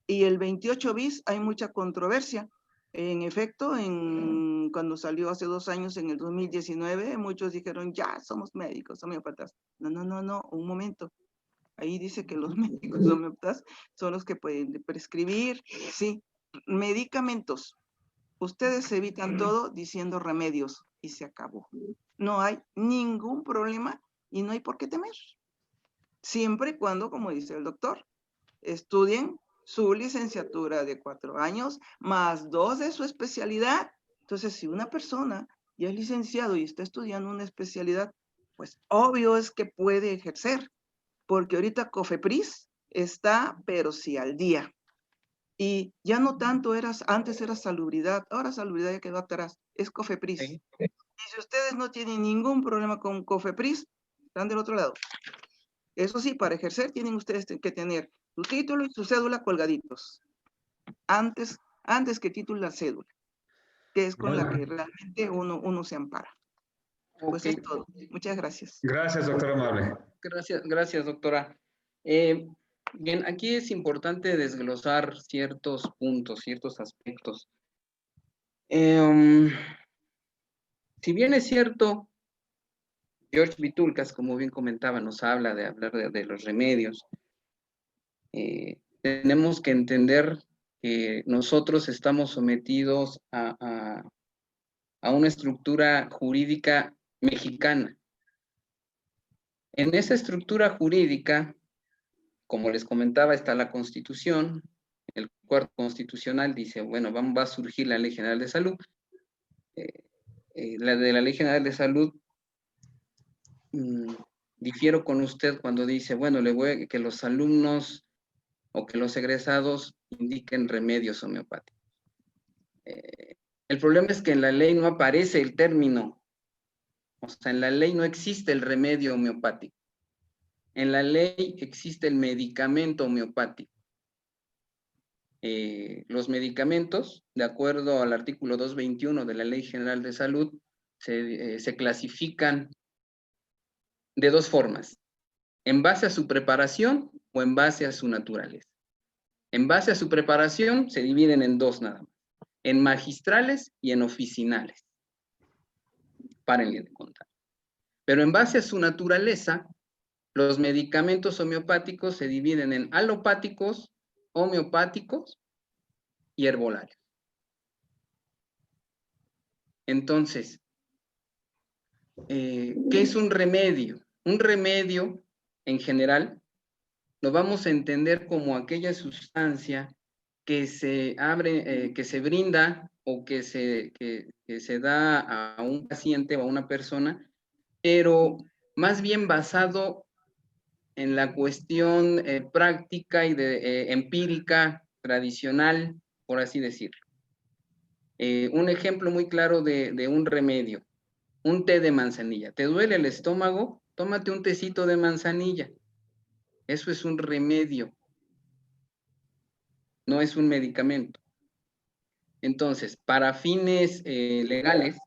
Y el 28 bis hay mucha controversia. En efecto, cuando salió hace 2 años, en el 2019, muchos dijeron, ya somos médicos, homeópatas. No, un momento. Ahí dice que los médicos homeópatas son los que pueden prescribir, sí, medicamentos. Ustedes evitan todo diciendo remedios y se acabó. No hay ningún problema y no hay por qué temer. Siempre y cuando, como dice el doctor, estudien su licenciatura de 4 años más 2 de su especialidad. Entonces, si una persona ya es licenciado y está estudiando una especialidad, pues obvio es que puede ejercer, porque ahorita COFEPRIS está, pero sí al día. Y ya no tanto antes era salubridad, ahora salubridad ya quedó atrás, es COFEPRIS. Sí. Y si ustedes no tienen ningún problema con COFEPRIS, están del otro lado. Eso sí, para ejercer tienen ustedes que tener su título y su cédula colgaditos. Antes que título la cédula, que es con la que realmente uno se ampara. Pues es todo. Muchas gracias. Gracias, doctora Amable. Gracias, doctora. Bien, aquí es importante desglosar ciertos puntos, ciertos aspectos. Si bien es cierto, George Vitulcas, como bien comentaba, nos habla de los remedios, tenemos que entender que nosotros estamos sometidos a una estructura jurídica mexicana. En esa estructura jurídica, como les comentaba, está la Constitución. El cuarto constitucional dice, bueno, va a surgir la Ley General de Salud. La de la Ley General de Salud difiero con usted cuando dice, bueno, que los alumnos o que los egresados indiquen remedios homeopáticos. El problema es que en la ley no aparece el término, o sea, en la ley no existe el remedio homeopático. En la ley existe el medicamento homeopático. Los medicamentos, de acuerdo al artículo 221 de la Ley General de Salud, se clasifican de dos formas, en base a su preparación o en base a su naturaleza. En base a su preparación se dividen en dos nada más, en magistrales y en oficinales. Párenle de contar. Pero en base a su naturaleza, los medicamentos homeopáticos se dividen en alopáticos, homeopáticos y herbolarios. Entonces, ¿qué es un remedio? Un remedio, en general, lo vamos a entender como aquella sustancia que se abre, que se brinda o que se da a un paciente o a una persona, pero más bien basado en la cuestión práctica y empírica, tradicional, por así decirlo. Un ejemplo muy claro de un remedio, un té de manzanilla. ¿Te duele el estómago? Tómate un tecito de manzanilla. Eso es un remedio, no es un medicamento. Entonces, para fines legales,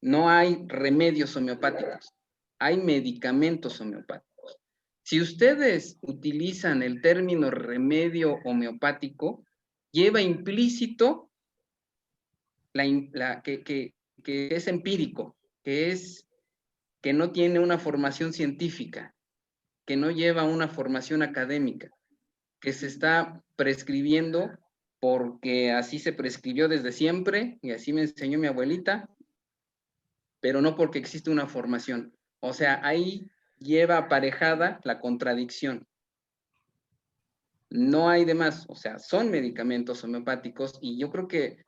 no hay remedios homeopáticos, hay medicamentos homeopáticos. Si ustedes utilizan el término remedio homeopático, lleva implícito que es empírico, que no tiene una formación científica, que no lleva una formación académica, que se está prescribiendo porque así se prescribió desde siempre y así me enseñó mi abuelita, pero no porque existe una formación. O sea, ahí lleva aparejada la contradicción. No hay demás, o sea, son medicamentos homeopáticos y yo creo que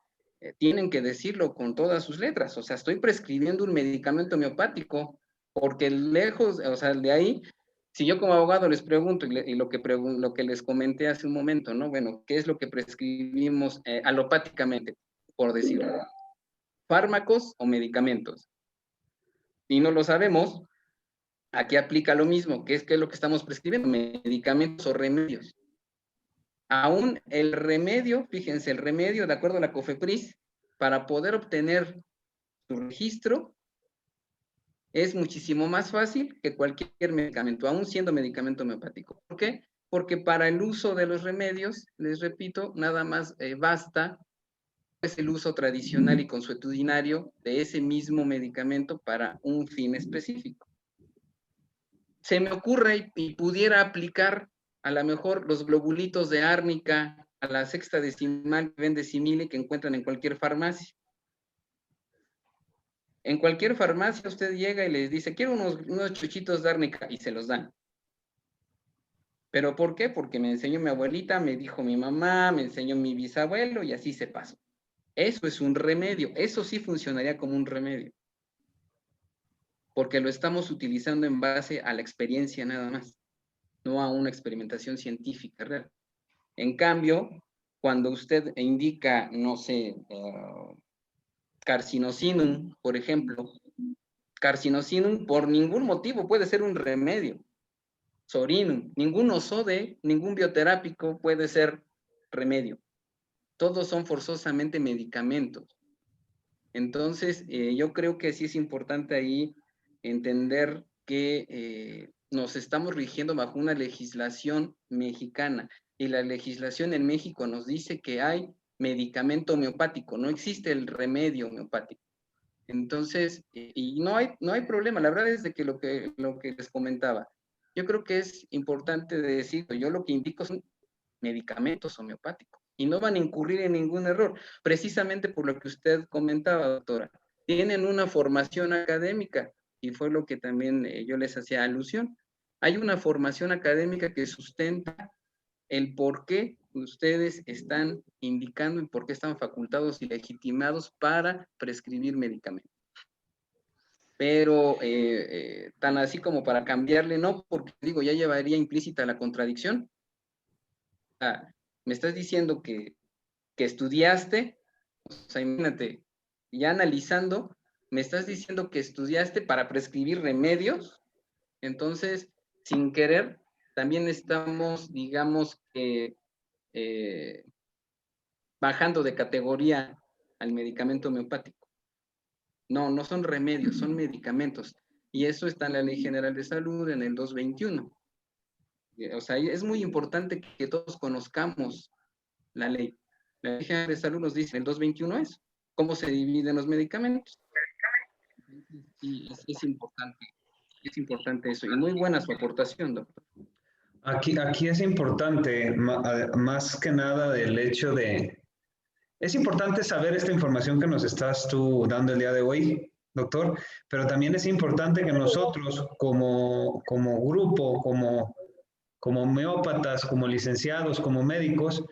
tienen que decirlo con todas sus letras. O sea, estoy prescribiendo un medicamento homeopático porque lejos, o sea, de ahí, si yo como abogado les pregunto y lo que les comenté hace un momento, ¿no? Bueno, ¿qué es lo que prescribimos alopáticamente, por decirlo? ¿Fármacos o medicamentos? Y no lo sabemos, aquí aplica lo mismo, ¿qué es lo que estamos prescribiendo? Medicamentos o remedios. Aún el remedio, fíjense, el remedio, de acuerdo a la COFEPRIS, para poder obtener su registro, es muchísimo más fácil que cualquier medicamento, aún siendo medicamento homeopático. ¿Por qué? Porque para el uso de los remedios, les repito, nada más basta es el uso tradicional y consuetudinario de ese mismo medicamento para un fin específico. Se me ocurre y pudiera aplicar a lo mejor los globulitos de árnica a la sexta decimal que vende Simile que encuentran en cualquier farmacia. En cualquier farmacia usted llega y les dice, quiero unos chuchitos de árnica y se los dan. ¿Pero por qué? Porque me enseñó mi abuelita, me dijo mi mamá, me enseñó mi bisabuelo y así se pasó. Eso es un remedio, eso sí funcionaría como un remedio. Porque lo estamos utilizando en base a la experiencia nada más, no a una experimentación científica real. En cambio, cuando usted indica, no sé, carcinosinum, por ejemplo, carcinosinum por ningún motivo puede ser un remedio. Sorinum, ningún osode, ningún bioterápico puede ser remedio. Todos son forzosamente medicamentos. Entonces, yo creo que sí es importante ahí entender que nos estamos rigiendo bajo una legislación mexicana y la legislación en México nos dice que hay medicamento homeopático, no existe el remedio homeopático. Entonces, y no hay problema, la verdad es de que lo que les comentaba, yo creo que es importante decir, yo lo que indico son medicamentos homeopáticos y no van a incurrir en ningún error, precisamente por lo que usted comentaba, doctora. Tienen una formación académica y fue lo que también yo les hacía alusión. Hay una formación académica que sustenta el por qué ustedes están indicando y por qué están facultados y legitimados para prescribir medicamentos. pero tan así como para cambiarle, no, porque digo, ya llevaría implícita la contradicción. Me estás diciendo que estudiaste, o sea, imagínate, ya analizando, me estás diciendo que estudiaste para prescribir remedios, entonces, sin querer, también estamos, digamos que, bajando de categoría al medicamento homeopático. No, no son remedios, son medicamentos. Y eso está en la Ley General de Salud en el 221. O sea, es muy importante que todos conozcamos la ley. La Ley General de Salud nos dice, el 221 es cómo se dividen los medicamentos. Y es importante eso. Y muy buena su aportación, doctor. Aquí es importante, más que nada del hecho de... Es importante saber esta información que nos estás tú dando el día de hoy, doctor, pero también es importante que nosotros como grupo, como homeópatas, como licenciados, como médicos,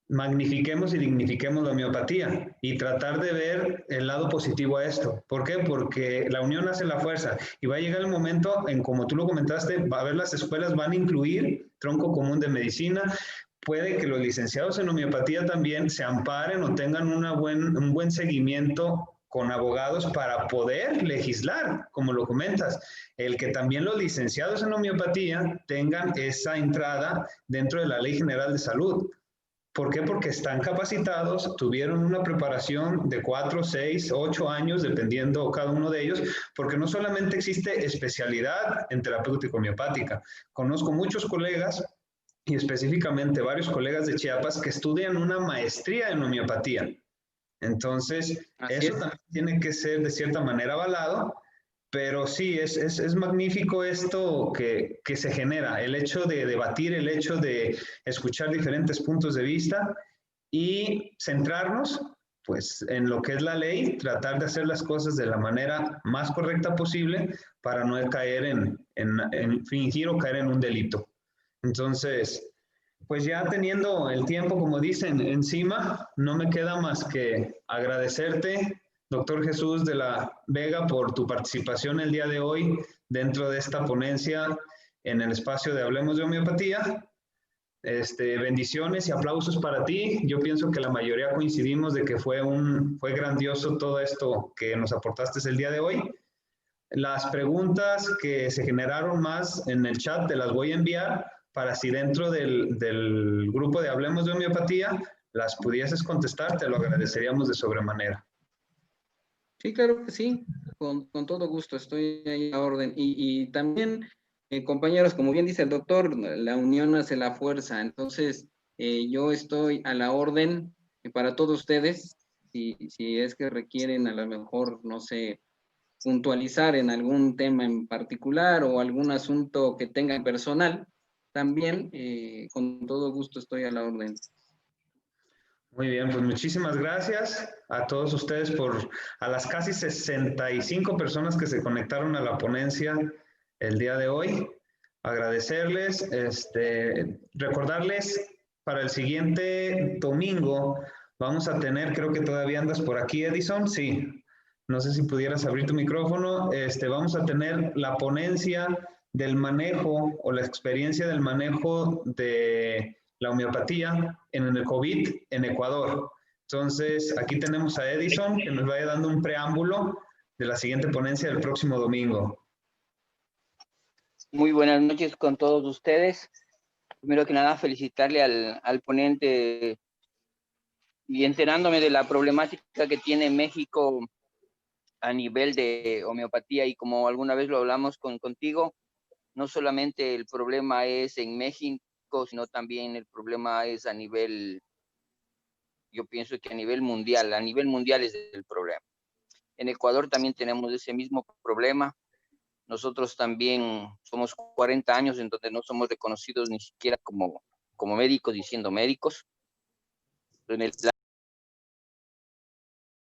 magnifiquemos y dignifiquemos la homeopatía y tratar de ver el lado positivo a esto. ¿Por qué? Porque la unión hace la fuerza y va a llegar el momento en, como tú lo comentaste, va a haber las escuelas van a incluir tronco común de medicina. Puede que los licenciados en homeopatía también se amparen o tengan un buen seguimiento con abogados para poder legislar, como lo comentas, el que también los licenciados en homeopatía tengan esa entrada dentro de la Ley General de Salud. ¿Por qué? Porque están capacitados, tuvieron una preparación de 4, 6, 8 años, dependiendo cada uno de ellos, porque no solamente existe especialidad en terapéutica homeopática. Conozco muchos colegas y específicamente varios colegas de Chiapas que estudian una maestría en homeopatía. Entonces, eso también tiene que ser de cierta manera avalado, pero sí, es magnífico esto que se genera, el hecho de debatir, el hecho de escuchar diferentes puntos de vista y centrarnos pues en lo que es la ley, tratar de hacer las cosas de la manera más correcta posible para no caer en fingir o caer en un delito. Entonces, pues ya teniendo el tiempo, como dicen, encima, no me queda más que agradecerte, doctor Jesús de la Vega, por tu participación el día de hoy dentro de esta ponencia en el espacio de Hablemos de Homeopatía. Bendiciones y aplausos para ti. Yo pienso que la mayoría coincidimos de que fue grandioso todo esto que nos aportaste el día de hoy. Las preguntas que se generaron más en el chat te las voy a enviar para si dentro del grupo de Hablemos de Homeopatía las pudieses contestar, te lo agradeceríamos de sobremanera. Sí, claro que sí, con todo gusto, estoy ahí a orden. Y también, compañeros, como bien dice el doctor, la unión hace la fuerza, entonces yo estoy a la orden para todos ustedes, si es que requieren a lo mejor, no sé, puntualizar en algún tema en particular o algún asunto que tengan personal, también con todo gusto estoy a la orden. Muy bien, pues muchísimas gracias a todos ustedes a las casi 65 personas que se conectaron a la ponencia el día de hoy. Agradecerles, recordarles para el siguiente domingo vamos a tener, creo que todavía andas por aquí, Edison, sí. No sé si pudieras abrir tu micrófono. Vamos a tener la ponencia del manejo o la experiencia del manejo de la homeopatía en el COVID en Ecuador. Entonces, aquí tenemos a Edison que nos vaya dando un preámbulo de la siguiente ponencia del próximo domingo. Muy buenas noches con todos ustedes. Primero que nada, felicitarle al ponente y enterándome de la problemática que tiene México a nivel de homeopatía, y como alguna vez lo hablamos contigo, no solamente el problema es en México, sino también el problema es a nivel, yo pienso que a nivel mundial es el problema. En Ecuador también tenemos ese mismo problema. Nosotros también somos 40 años en donde no somos reconocidos ni siquiera como médicos, diciendo médicos. En el